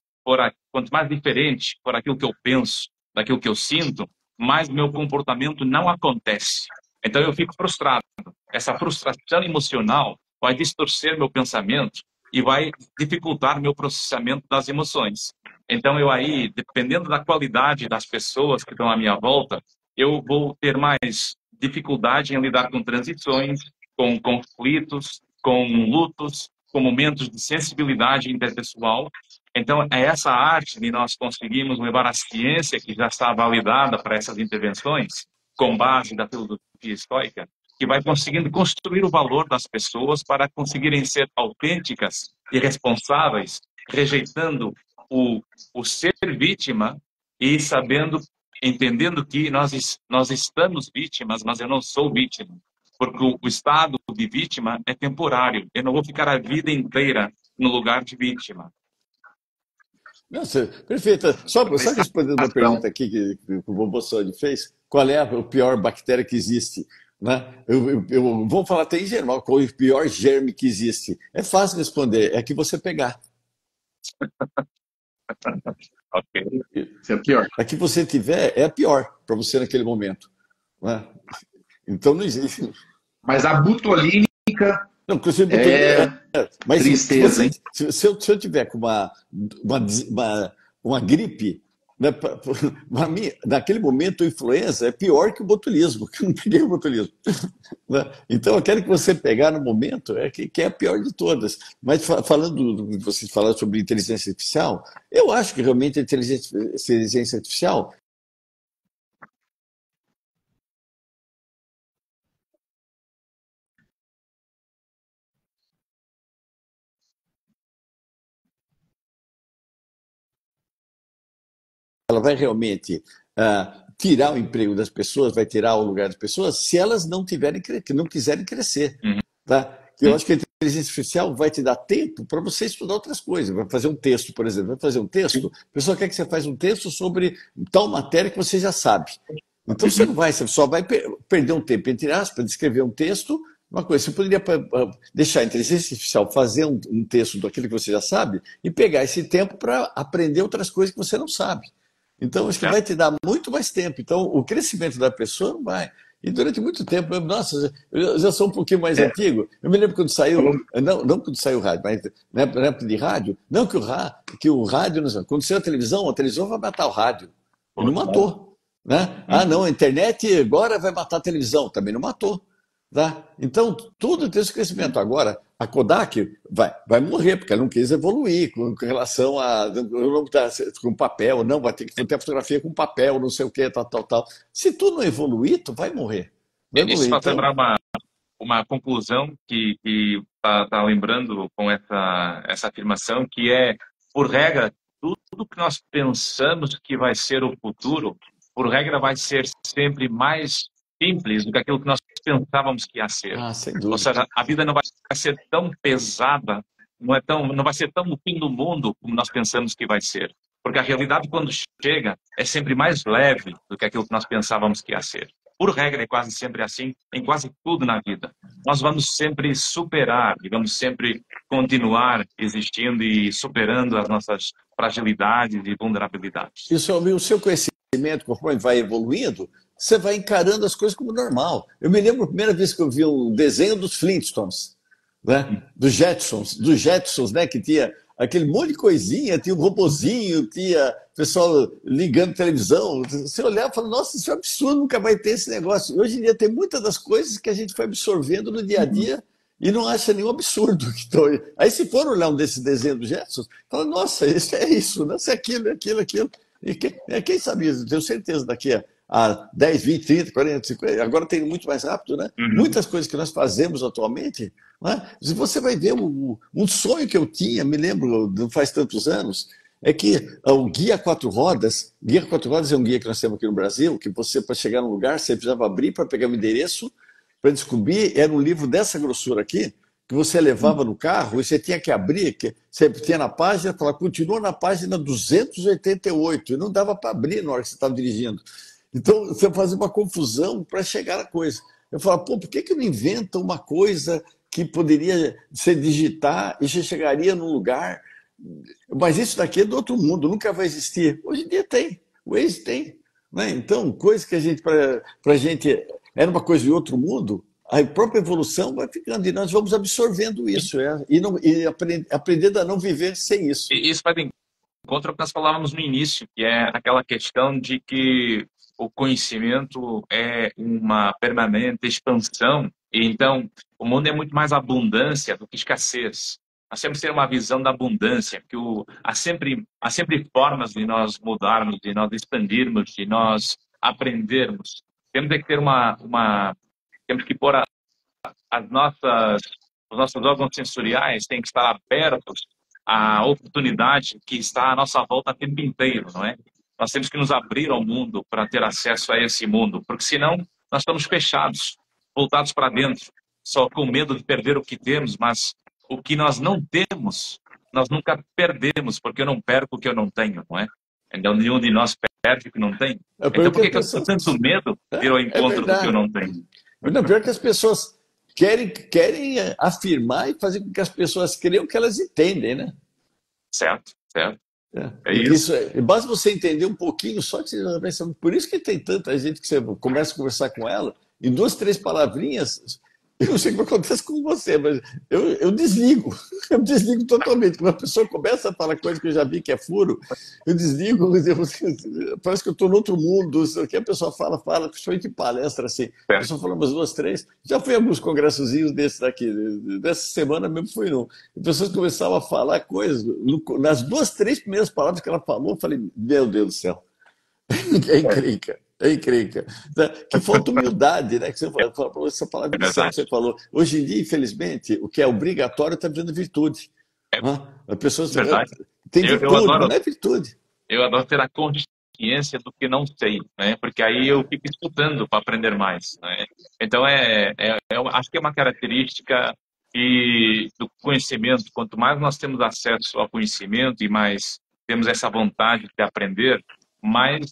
quanto mais diferente for aquilo que eu penso daquilo que eu sinto, mais meu comportamento não acontece. Então eu fico frustrado. Essa frustração emocional vai distorcer meu pensamento e vai dificultar meu processamento das emoções. Então eu aí, dependendo da qualidade das pessoas que estão à minha volta, eu vou ter mais dificuldade em lidar com transições, com conflitos, com lutos, com momentos de sensibilidade interpessoal. Então, é essa arte de nós conseguirmos levar a ciência que já está validada para essas intervenções, com base da filosofia estoica, que vai conseguindo construir o valor das pessoas para conseguirem ser autênticas e responsáveis, rejeitando o ser vítima e entendendo que nós estamos vítimas, mas eu não sou vítima. porque o estado de vítima é temporário. Eu não vou ficar a vida inteira no lugar de vítima. Nossa, perfeito. Só respondendo uma Então, pergunta aqui que o vovô Sônia fez, qual é a pior bactéria que existe? Né? Vou falar até em geral, qual é o pior germe que existe? É fácil responder, é que você pegar. Ok. isso é pior. A que você tiver é a pior para você naquele momento. Né? Então não existe. Mas a butolínica Não, porque você botou. é Mas tristeza, hein? se eu tiver com uma gripe, né, mim, naquele momento, a influenza é pior que o botulismo, que eu não peguei o botulismo. Né? Então, eu quero que você pegar no momento que é a pior de todas. Mas falando do que vocês falaram sobre inteligência artificial, eu acho que realmente a inteligência artificial ela vai realmente tirar o emprego das pessoas, vai tirar o lugar das pessoas, se elas não não quiserem crescer. Uhum. Tá? Eu acho que a inteligência artificial vai te dar tempo para você estudar outras coisas. Vai fazer um texto, por exemplo. Vai fazer um texto, a pessoa quer que você faça um texto sobre tal matéria que você já sabe. Então você não vai, você só vai perder um tempo, entre aspas, de escrever um texto. Uma coisa, você poderia deixar a inteligência artificial fazer um texto daquilo que você já sabe e pegar esse tempo para aprender outras coisas que você não sabe. Então, acho que vai te dar muito mais tempo. Então, o crescimento da pessoa não vai. E durante muito tempo, nossa, eu já sou um pouquinho mais antigo. Eu me lembro quando saiu, não quando saiu o rádio, mas na época de rádio, não que o rádio, quando saiu a televisão vai matar o rádio. E não matou. Né? Ah, não, a internet agora vai matar a televisão. Também não matou. Tá? Então, tudo tem esse crescimento. Agora, a Kodak vai morrer, porque ela não quis evoluir com relação a não tá, com papel, não, vai ter que ter a fotografia com papel, não sei o que, tal, tal, tal. Se tu não evoluir, tu vai morrer. Vai Isso morrer. faz Então, lembrar uma conclusão que tá lembrando com essa afirmação, que é, por regra, tudo que nós pensamos que vai ser o futuro, por regra, vai ser sempre mais simples do que aquilo que nós pensávamos que ia ser. sem Ou dúvida. seja, a vida não vai ser tão pesada, não vai ser tão o fim do mundo como nós pensamos que vai ser. Porque a realidade, quando chega, é sempre mais leve do que aquilo que nós pensávamos que ia ser. Por regra, é quase sempre assim, em quase tudo na vida. Nós vamos sempre superar e vamos sempre continuar existindo e superando as nossas fragilidades e vulnerabilidades. Isso, o seu conhecimento, conforme vai evoluindo, você vai encarando as coisas como normal. Eu me lembro a primeira vez que eu vi um desenho dos Flintstones, né? Dos Jetsons, né? Que tinha aquele monte de coisinha, tinha um robozinho, tinha pessoal ligando televisão. Você olhava e falava, nossa, isso é um absurdo, nunca vai ter esse negócio. E hoje em dia tem muitas das coisas que a gente foi absorvendo no dia a dia e não acha nenhum absurdo. Então, aí se for olhar um desses desenhos dos Jetsons, fala, nossa, isso é isso, não é aquilo, é aquilo, aquilo. E quem sabe isso? Tenho certeza daqui a 10, 20, 30, 40, 50, agora tem muito mais rápido, né? Muitas coisas que nós fazemos atualmente, né? Se você vai ver um sonho que eu tinha, me lembro, não faz tantos anos, é que o Guia Quatro Rodas é um guia que nós temos aqui no Brasil, que você, para chegar num lugar, você precisava abrir para pegar o endereço, para descobrir, era um livro dessa grossura aqui, que você levava no carro e você tinha que abrir, que você tinha na página, falava, continua na página 288, e não dava para abrir na hora que você estava dirigindo. Então, você fazia uma confusão para chegar na coisa. Eu falava, pô, por que não inventa uma coisa que poderia ser digitar e você chegaria num lugar? Mas isso daqui é do outro mundo, nunca vai existir. Hoje em dia tem, o Waze tem. Né? Então, coisa que a gente, para a gente, era uma coisa de outro mundo, a própria evolução vai ficando e nós vamos absorvendo isso e aprendendo a não viver sem isso. E isso vai de encontro ao que nós falávamos no início, que é aquela questão de que o conhecimento é uma permanente expansão, e então o mundo é muito mais abundância do que escassez. Nós temos que ter uma visão da abundância, que há sempre formas de nós mudarmos, de nós expandirmos, de nós aprendermos. Temos que ter temos que pôr os nossos órgãos sensoriais têm que estar abertos à oportunidade que está à nossa volta o tempo inteiro, não é? Nós temos que nos abrir ao mundo para ter acesso a esse mundo, porque senão nós estamos fechados. voltados para dentro, só com medo de perder o que temos, mas o que nós não temos, nós nunca perdemos, porque eu não perco o que eu não tenho, não é? Então, nenhum de nós perde o que não tem. É Então, por porque as que que eu tenho pessoas. tanto medo de ir ao É encontro do que eu verdade. não tenho? Não, pior que as pessoas querem afirmar e fazer com que as pessoas creiam que elas entendem, né? Certo, certo. É E que isso. isso basta você entender um pouquinho só que você já vai saber. Por isso que tem tanta gente que você começa a conversar com ela, em 2, 3 palavrinhas, eu não sei o que acontece com você, mas eu desligo. Eu desligo totalmente. Quando a pessoa começa a falar coisa que eu já vi que é furo, eu desligo, parece que eu estou no outro mundo. O que a pessoa fala, principalmente em palestra, assim. A Certo. pessoa fala umas 2, 3. Já fui a alguns congressozinhos desses daqui. Dessa semana mesmo fui num. As pessoas começavam a falar coisas. Nas 2, 3 primeiras palavras que ela falou, eu falei, meu Deus do céu. É encrenca. É encrenca. Que falta humildade, né? Que você falou, essa palavra É de lição que verdade. você falou. Hoje em dia, infelizmente, o que é obrigatório está virando virtude. É As pessoas verdade. têm Eu virtude, mas adoro, não é virtude. eu adoro ter a consciência do que não sei, né? Porque aí eu fico escutando para aprender mais, né? Então, acho que é uma característica do conhecimento. Quanto mais nós temos acesso ao conhecimento e mais temos essa vontade de aprender, mais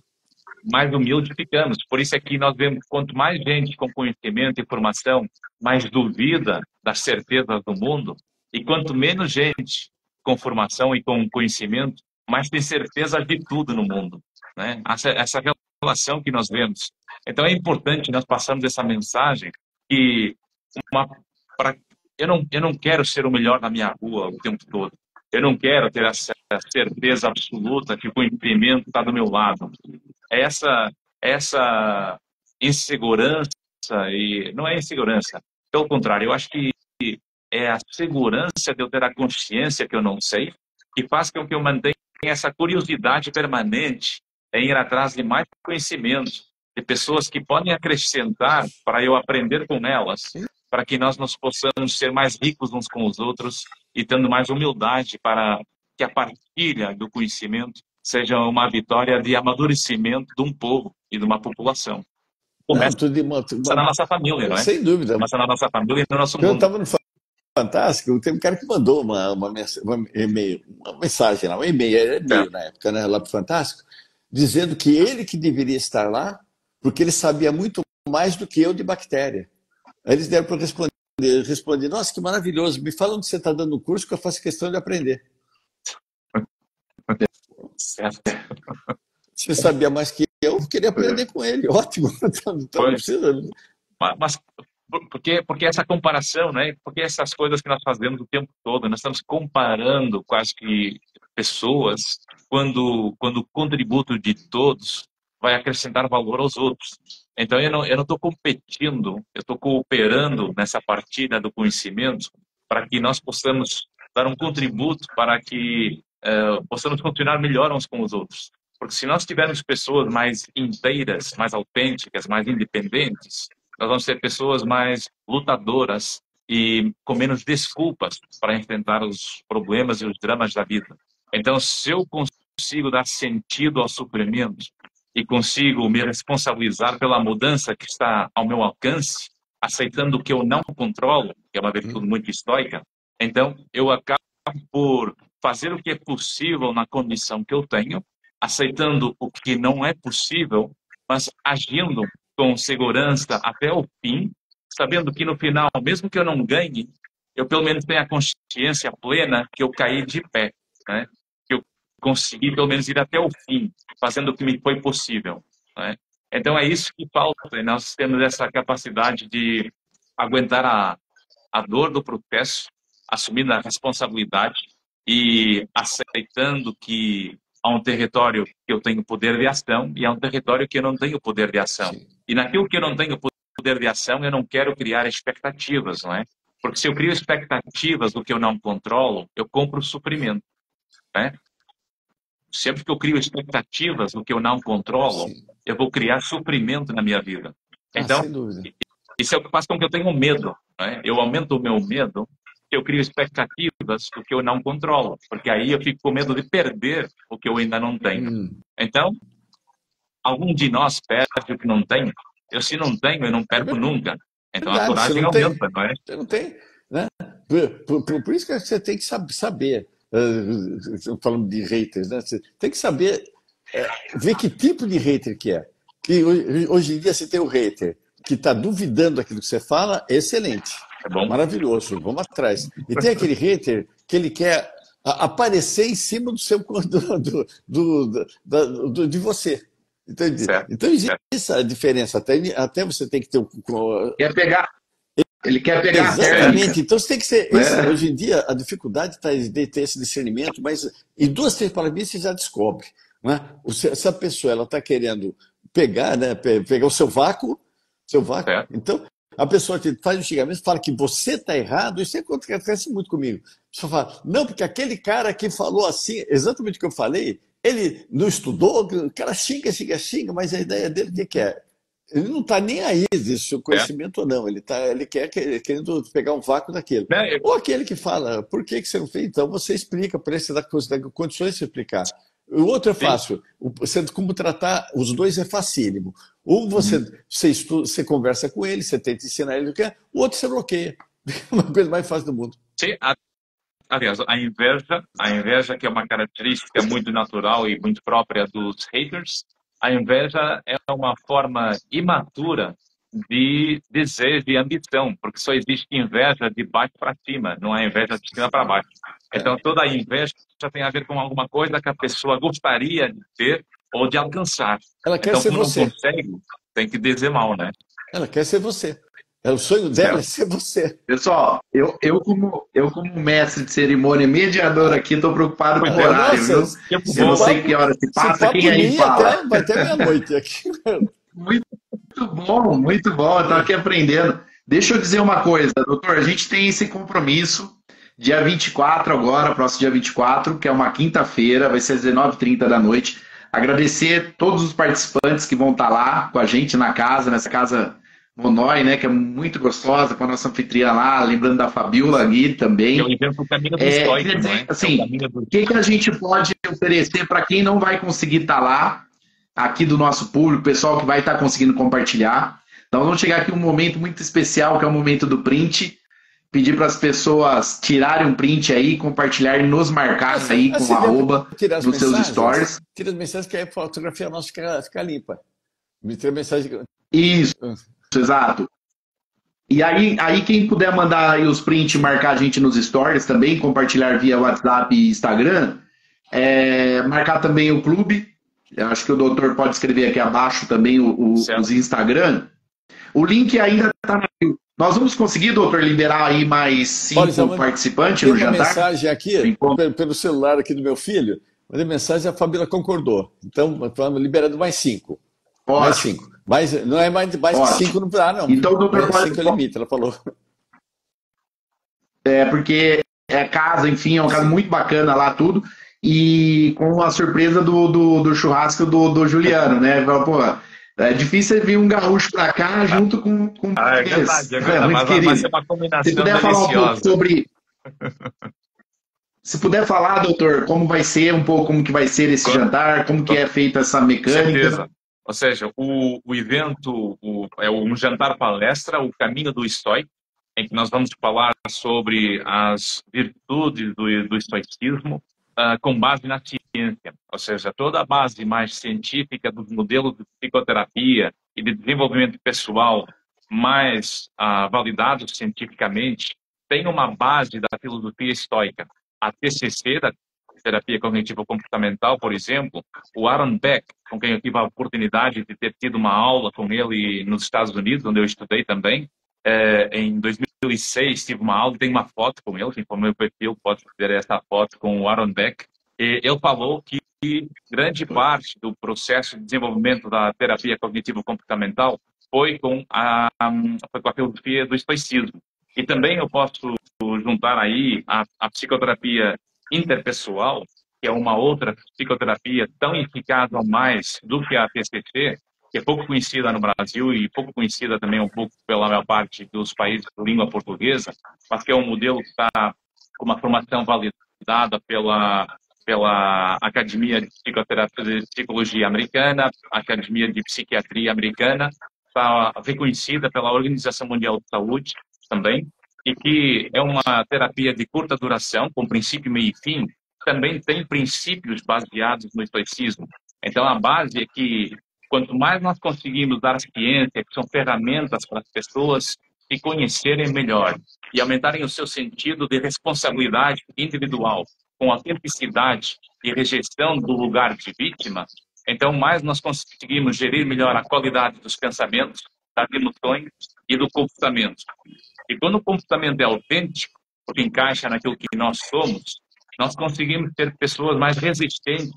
humilde ficamos. Por isso é que nós vemos quanto mais gente com conhecimento e informação, mais duvida das certezas do mundo, e quanto menos gente com formação e com conhecimento, mais tem certeza de tudo no mundo, né? Essa relação que nós vemos. Então é importante nós passarmos essa mensagem que uma, pra, eu não quero ser o melhor na minha rua o tempo todo. Eu não quero ter essa certeza absoluta que o conhecimento está do meu lado. Essa insegurança, e não é insegurança, pelo contrário, eu acho que é a segurança de eu ter a consciência que eu não sei, que faz com que eu mantenha essa curiosidade permanente em ir atrás de mais conhecimento, de pessoas que podem acrescentar para eu aprender com elas, para que nós nos possamos ser mais ricos uns com os outros e tendo mais humildade para que a partilha do conhecimento seja uma vitória de amadurecimento de um povo e de uma população. Não, Começa na nossa família, não é? sem dúvida. Começa na nossa família e no nosso Quando eu mundo. estava no Fantástico, tem um cara que mandou uma mensagem lá, um e-mail, era e-mail na época, né, lá para o Fantástico, dizendo que ele que deveria estar lá, porque ele sabia muito mais do que eu de bactéria. Aí eles deram para responder. Eu respondi, nossa, que maravilhoso, me fala onde você está dando o curso que eu faço questão de aprender. Certo. Você sabia mais que eu queria aprender com ele, ótimo. Então não precisa. Mas porque essa comparação, né? Porque essas coisas que nós fazemos o tempo todo, nós estamos comparando quase que pessoas quando o contributo de todos vai acrescentar valor aos outros. Então eu não estou competindo, eu estou cooperando nessa partida do conhecimento para que nós possamos dar um contributo para que possamos continuar melhor uns com os outros. Porque se nós tivermos pessoas mais inteiras, mais autênticas, mais independentes, nós vamos ter pessoas mais lutadoras e com menos desculpas para enfrentar os problemas e os dramas da vida. Então, se eu consigo dar sentido ao sofrimento e consigo me responsabilizar pela mudança que está ao meu alcance, aceitando o que eu não controlo, que é uma virtude muito estoica, então eu acabo por fazer o que é possível na condição que eu tenho, aceitando o que não é possível, mas agindo com segurança até o fim, sabendo que no final, mesmo que eu não ganhe, eu pelo menos tenho a consciência plena que eu caí de pé, né? Que eu consegui pelo menos ir até o fim, fazendo o que me foi possível, né? Então é isso que falta, e nós temos essa capacidade de aguentar a dor do processo, assumindo a responsabilidade e aceitando que há um território que eu tenho poder de ação e há um território que eu não tenho poder de ação. Sim. E naquilo que eu não tenho poder de ação, eu não quero criar expectativas, não é? Porque se eu crio expectativas do que eu não controlo, eu compro sofrimento, né? Sempre que eu crio expectativas do que eu não controlo, Sim. eu vou criar sofrimento na minha vida. Então, sem dúvida. isso é o que faz com que eu tenha medo, né? Eu aumento o meu medo, eu crio expectativas do que eu não controlo, porque aí eu fico com medo de perder o que eu ainda não tenho. Então, algum de nós perde o que não tem. Eu, se não tenho, eu não perco nunca. Então a Verdade, você coragem não tem. aumenta, não é? Você não tem, né? Por isso que você tem que saber, falando de haters, né? Você tem que saber ver que tipo de hater que é. Que hoje em dia você tem o hater que está duvidando daquilo que você fala, excelente, É bom. maravilhoso, vamos atrás. E tem aquele hater que ele quer aparecer em cima do seu de você. Entende? Certo, Então existe certo. essa diferença. Até você tem que ter Quer pegar, ele quer pegar a térmica, exatamente. Então você tem que ser. né? Hoje em dia, a dificuldade está de ter esse discernimento, mas em duas, três palavrinhas você já descobre. Não é? Se a pessoa ela está querendo pegar, né, pegar o seu vácuo, Certo. então a pessoa te faz um xingamento, fala que você está errado, isso acontece muito comigo. A pessoa fala, não, porque aquele cara que falou assim, exatamente o que eu falei, ele não estudou, o cara xinga, mas a ideia dele o que é? Ele não está nem aí se o conhecimento ou não, ele quer querendo pegar um vácuo daquele. Né? Ou aquele que fala, por que você não fez? Então você explica, para esse dar condições de se explicar. O outro é fácil, como tratar os dois é facílimo. Um você conversa com ele, você tenta ensinar ele o que é, o outro você bloqueia. Uma coisa mais fácil do mundo. Sim, aliás, a inveja que é uma característica muito natural e muito própria dos haters, a inveja é uma forma imatura de desejo e ambição, porque só existe inveja de baixo para cima, não é inveja de cima para baixo. Então, toda a inveja já tem a ver com alguma coisa que a pessoa gostaria de ter ou de alcançar. Ela quer Então, ser como não você. consegue, tem que dizer mal, né? Ela quer ser você. O sonho dela é ser você. Pessoal, eu como mestre de cerimônia e mediador aqui, estou preocupado com o horário, Nossa, viu? Eu não bom. sei que hora se passa, papo quem aí nem fala. vai até meia-noite aqui. Muito bom, muito bom. Eu estou aqui aprendendo. Deixa eu dizer uma coisa, doutor. A gente tem esse compromisso, dia 24 agora, próximo dia 24, que é uma quinta-feira, vai ser às 19h30 da noite. Agradecer todos os participantes que vão estar lá com a gente na casa, nessa casa Monói, né, que é muito gostosa, com a nossa anfitriã lá, lembrando da Fabiola Gui também. Eu invento o caminho do estoico, Quer não dizer, é? assim, o que a gente pode oferecer para quem não vai conseguir estar lá, aqui do nosso público, pessoal que vai estar conseguindo compartilhar. Então vamos chegar aqui um momento muito especial, que é o momento do print. Pedir para as pessoas tirarem um print aí, compartilhar e nos marcar aí com arroba nos seus stories. Tira as mensagens que aí a fotografia nossa fica limpa. Me tira mensagem. Isso, exato. E aí quem puder mandar aí os prints e marcar a gente nos stories também, compartilhar via WhatsApp e Instagram, marcar também o clube. Eu acho que o doutor pode escrever aqui abaixo também os Instagram. O link ainda está na bio. Nós vamos conseguir, doutor, liberar aí mais 5 participantes no jantar? Tem uma mensagem aqui, pelo celular aqui do meu filho, mas a mensagem a Fabíola concordou. Então, estamos liberando mais 5. Ótimo. Mais 5. Mas não é mais que 5 não dá, não. Então, doutor, mais 5 é limite, ela falou. Porque é casa, enfim, é uma casa muito bacana lá, tudo. E com a surpresa do churrasco do Juliano, né? Pô, é difícil vir um gaúcho pra cá junto com é verdade, muito querido. Vai ser uma combinação Se puder deliciosa. falar um pouco sobre... Se puder falar, doutor, como vai ser, um pouco como que vai ser esse jantar, como que é feita essa mecânica. Certeza. Ou seja, o evento é um jantar palestra, o caminho do estoico, em que nós vamos falar sobre as virtudes do estoicismo com base na ciência. Ou seja, toda a base mais científica dos modelos de psicoterapia e de desenvolvimento pessoal mais validados cientificamente tem uma base da filosofia estoica. A TCC, da terapia cognitivo-comportamental, por exemplo, o Aaron Beck, com quem eu tive a oportunidade de ter tido uma aula com ele nos Estados Unidos, onde eu estudei também, em 2006 tive uma aula, tem uma foto com ele, quem for no meu perfil pode ver essa foto com o Aaron Beck, e ele falou que grande parte do processo de desenvolvimento da terapia cognitivo-comportamental foi com a filosofia do estoicismo. E também eu posso juntar aí a psicoterapia interpessoal, que é uma outra psicoterapia tão eficaz ou mais do que a TCC, que é pouco conhecida no Brasil e pouco conhecida também um pouco pela maior parte dos países de língua portuguesa, mas que é um modelo que está com uma formação validada pela Academia de Psicologia Americana, Academia de Psiquiatria Americana, está reconhecida pela Organização Mundial de Saúde também, e que é uma terapia de curta duração, com princípio, meio e fim, também tem princípios baseados no estoicismo. Então, a base é que quanto mais nós conseguimos dar ciência, que são ferramentas para as pessoas se conhecerem melhor e aumentarem o seu sentido de responsabilidade individual, com autenticidade e rejeição do lugar de vítima, então mais nós conseguimos gerir melhor a qualidade dos pensamentos, das emoções e do comportamento. E quando o comportamento é autêntico, porque encaixa naquilo que nós somos, nós conseguimos ter pessoas mais resistentes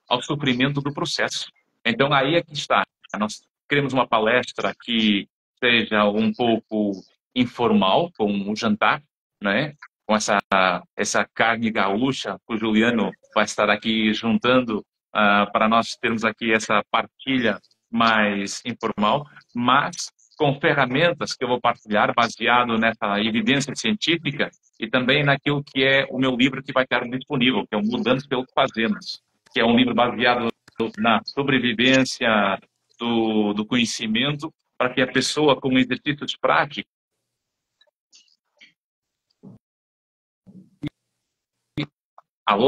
ao sofrimento do processo. Então, aí é que está. Nós queremos uma palestra que seja um pouco informal, como um jantar, né? Com essa carne gaúcha, que o Juliano vai estar aqui juntando para nós termos aqui essa partilha mais informal, mas com ferramentas que eu vou partilhar baseado nessa evidência científica e também naquilo que é o meu livro que vai estar disponível, que é o Mudando pelo que Fazemos, que é um livro baseado na sobrevivência do conhecimento, para que a pessoa, com exercícios práticos, alô?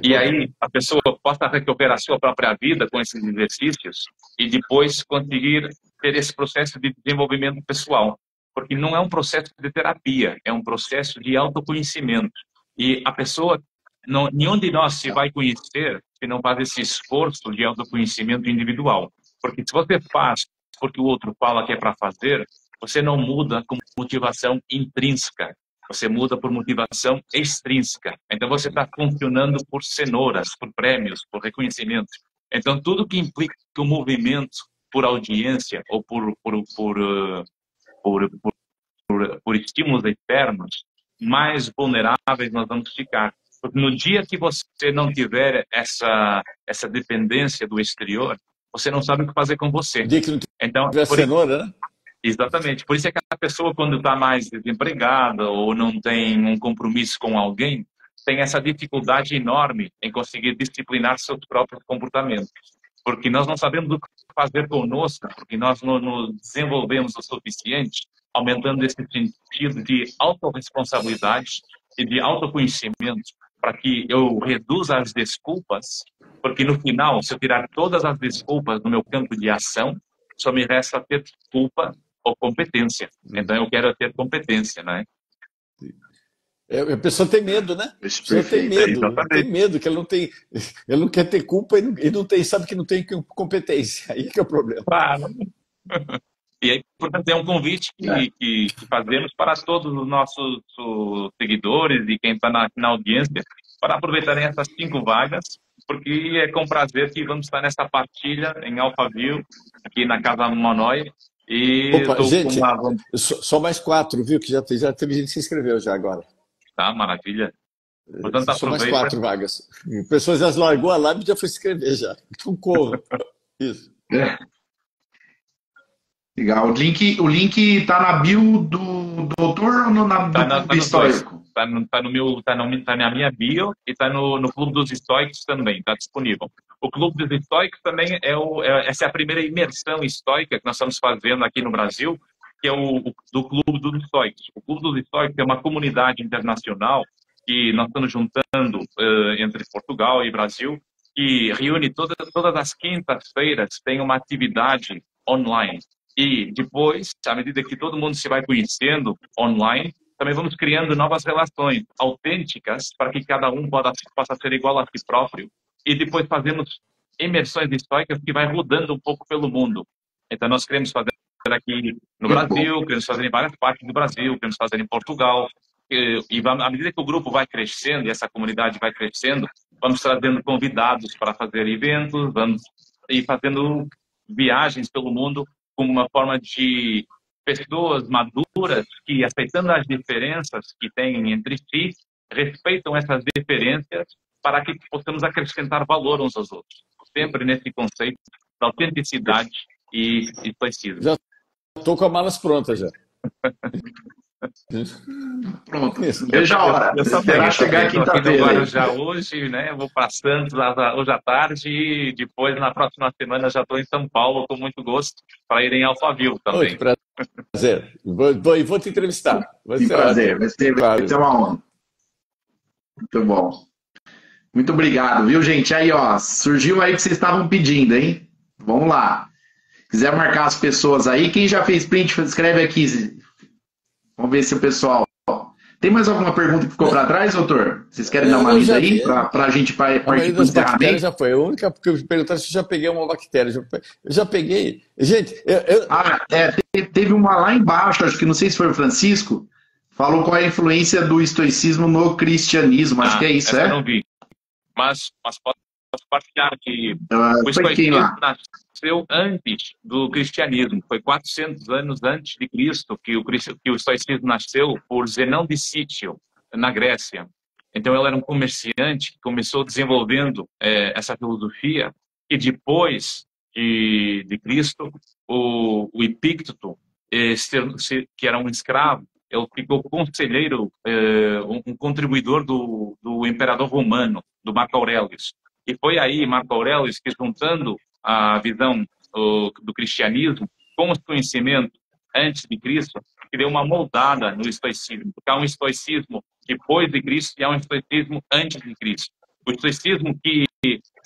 E aí a pessoa possa recuperar a sua própria vida com esses exercícios e depois conseguir ter esse processo de desenvolvimento pessoal. Porque não é um processo de terapia, é um processo de autoconhecimento. E a pessoa, nenhum de nós se vai conhecer se não faz esse esforço de autoconhecimento individual. Porque se você faz porque o outro fala que é para fazer, você não muda com motivação intrínseca. Você muda por motivação extrínseca. Então, você está funcionando por cenouras, por prêmios, por reconhecimento. Então, tudo que implica o movimento por audiência ou por estímulos externos, mais vulneráveis nós vamos ficar. Porque no dia que você não tiver essa dependência do exterior, você não sabe o que fazer com você. O dia que não então, tiver cenoura, né? Exatamente. Por isso é que a pessoa, quando está mais desempregada ou não tem um compromisso com alguém, tem essa dificuldade enorme em conseguir disciplinar seus próprios comportamentos. Porque nós não sabemos o que fazer conosco, porque nós não nos desenvolvemos o suficiente, aumentando esse sentido de autorresponsabilidade e de autoconhecimento, para que eu reduza as desculpas, porque no final, se eu tirar todas as desculpas do meu campo de ação, só me resta ter culpa ou competência. Então, eu quero ter competência, né? A pessoa tem medo, né? A pessoa tem medo, que ele não quer ter culpa e não tem, sabe que não tem competência. Aí que é o problema. Claro. E aí, portanto, é um convite que fazemos para todos os nossos seguidores e quem está na audiência para aproveitarem essas 5 vagas, porque é com prazer que vamos estar nessa partilha em Alphaville, aqui na Casa Monói. E opa, gente, só mais 4, viu? Que já teve gente que se inscreveu já agora. Tá, maravilha. Portanto, só mais 4 vagas. Pessoas já largou a live e já foi se inscrever já. Então corra. Isso. Legal. O link tá na bio do doutor ou do Estoico? Tá na minha bio e tá no Clube dos Estoicos também, tá disponível. O Clube dos Estoicos também essa é a primeira imersão estoica que nós estamos fazendo aqui no Brasil, que é o do Clube dos Estoicos. O Clube dos Estoicos é uma comunidade internacional que nós estamos juntando entre Portugal e Brasil, que reúne todas as quintas-feiras, tem uma atividade online. E depois, à medida que todo mundo se vai conhecendo online, também vamos criando novas relações autênticas para que cada um possa ser igual a si próprio. E depois fazemos imersões estoicas que vai rodando um pouco pelo mundo. Então, nós queremos fazer aqui no Brasil, queremos fazer em várias partes do Brasil, queremos fazer em Portugal. E à medida que o grupo vai crescendo e essa comunidade vai crescendo, vamos trazendo convidados para fazer eventos, vamos ir fazendo viagens pelo mundo como uma forma de pessoas maduras que, aceitando as diferenças que têm entre si, respeitam essas diferenças para que possamos acrescentar valor uns aos outros. Sempre nesse conceito da autenticidade e estoicismo. Já estou com as malas prontas já. Pronto. Veja a hora. Eu Esperar chegar estou aqui no quinta-feira. Guarujá hoje, né? Vou para Santos hoje à tarde e depois, na próxima semana, já estou em São Paulo com muito gosto para ir em Alphaville também. Que prazer. Vou te entrevistar. Vai Que ser prazer. ótimo. Vai ser uma honra. Muito bom. Muito obrigado, viu, gente? Aí, ó, surgiu aí que vocês estavam pedindo, hein? Vamos lá. Quiser marcar as pessoas aí, quem já fez print, escreve aqui. Vamos ver se o pessoal... Tem mais alguma pergunta que ficou para trás, doutor? Vocês querem dar uma lida aí para a gente partir para o encerramento? Já foi. A única que eu perguntaram se eu já peguei uma bactéria. Eu já peguei. Gente, teve uma lá embaixo, acho que não sei se foi o Francisco, falou qual é a influência do estoicismo no cristianismo. Acho que é isso, eu não vi. Mas posso partilhar que o estoicismo nasceu antes do cristianismo. Foi 400 anos antes de Cristo que o estoicismo nasceu por Zenão de Sício, na Grécia. Então, ele era um comerciante que começou desenvolvendo essa filosofia e depois de Cristo, o Epícteto, que era um escravo, ele ficou conselheiro, um contribuidor do imperador romano, do Marco Aurelius. E foi aí Marco Aurelius que, juntando a visão do cristianismo com o conhecimento antes de Cristo, que deu uma moldada no estoicismo. Porque há um estoicismo depois de Cristo e há um estoicismo antes de Cristo. O estoicismo que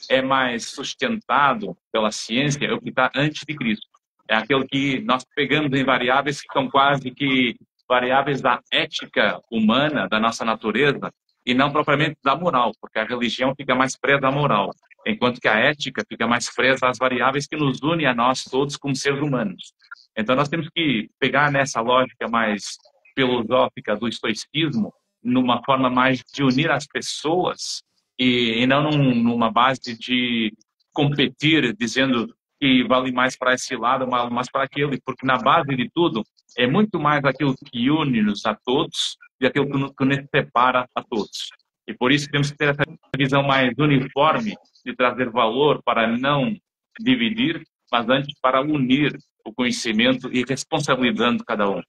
é mais sustentado pela ciência é o que está antes de Cristo. É aquele que nós pegamos em variáveis que são quase que variáveis da ética humana, da nossa natureza, e não propriamente da moral, porque a religião fica mais presa à moral, enquanto que a ética fica mais presa às variáveis que nos unem a nós todos como seres humanos. Então nós temos que pegar nessa lógica mais filosófica do estoicismo, numa forma mais de unir as pessoas e não numa base de competir, dizendo que vale mais para esse lado, mais para aquele, porque na base de tudo é muito mais aquilo que une-nos a todos e aquilo que nos separa a todos. E por isso temos que ter essa visão mais uniforme de trazer valor para não dividir, mas antes para unir o conhecimento e responsabilizando cada um.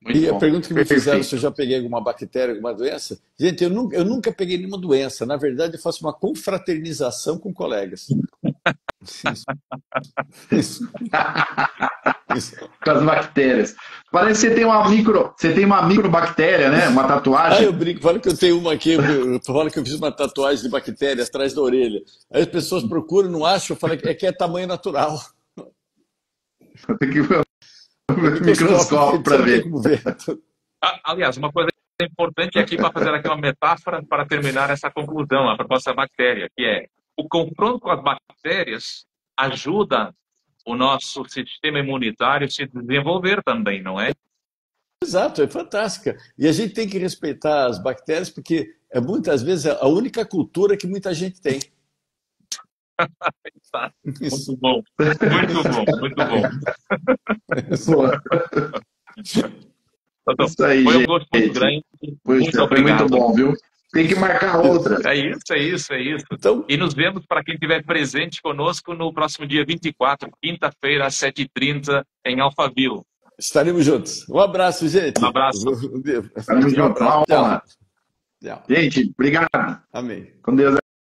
E a pergunta que me fizeram se eu já peguei alguma bactéria, alguma doença, gente, eu nunca peguei nenhuma doença. Na verdade, eu faço uma confraternização com colegas. Isso. Com as bactérias. Parece que você tem uma microbactéria, né? Uma tatuagem. Eu brinco, falo que eu tenho uma aqui, eu falo que eu fiz uma tatuagem de bactéria atrás da orelha. Aí as pessoas procuram, não acham, eu falo que é tamanho natural. Tem que ver o microscópio para ver. Aliás, uma coisa importante aqui para fazer aqui uma metáfora para terminar essa conclusão, a proposta da bactéria, que é o confronto com as bactérias ajuda o nosso sistema imunitário a se desenvolver também, não é? Exato, é fantástica. E a gente tem que respeitar as bactérias porque muitas vezes é a única cultura que muita gente tem. Muito bom, muito bom, muito bom. Isso aí, foi um gosto muito grande. Muito obrigado. Muito bom, viu? Tem que marcar outra. É isso. Então, e nos vemos para quem estiver presente conosco no próximo dia 24, quinta-feira, às 7h30, em Alphaville. Estaremos juntos. Um abraço, gente. Um abraço. Estaremos juntos. Tchau. Gente, obrigado. Amém. Com Deus.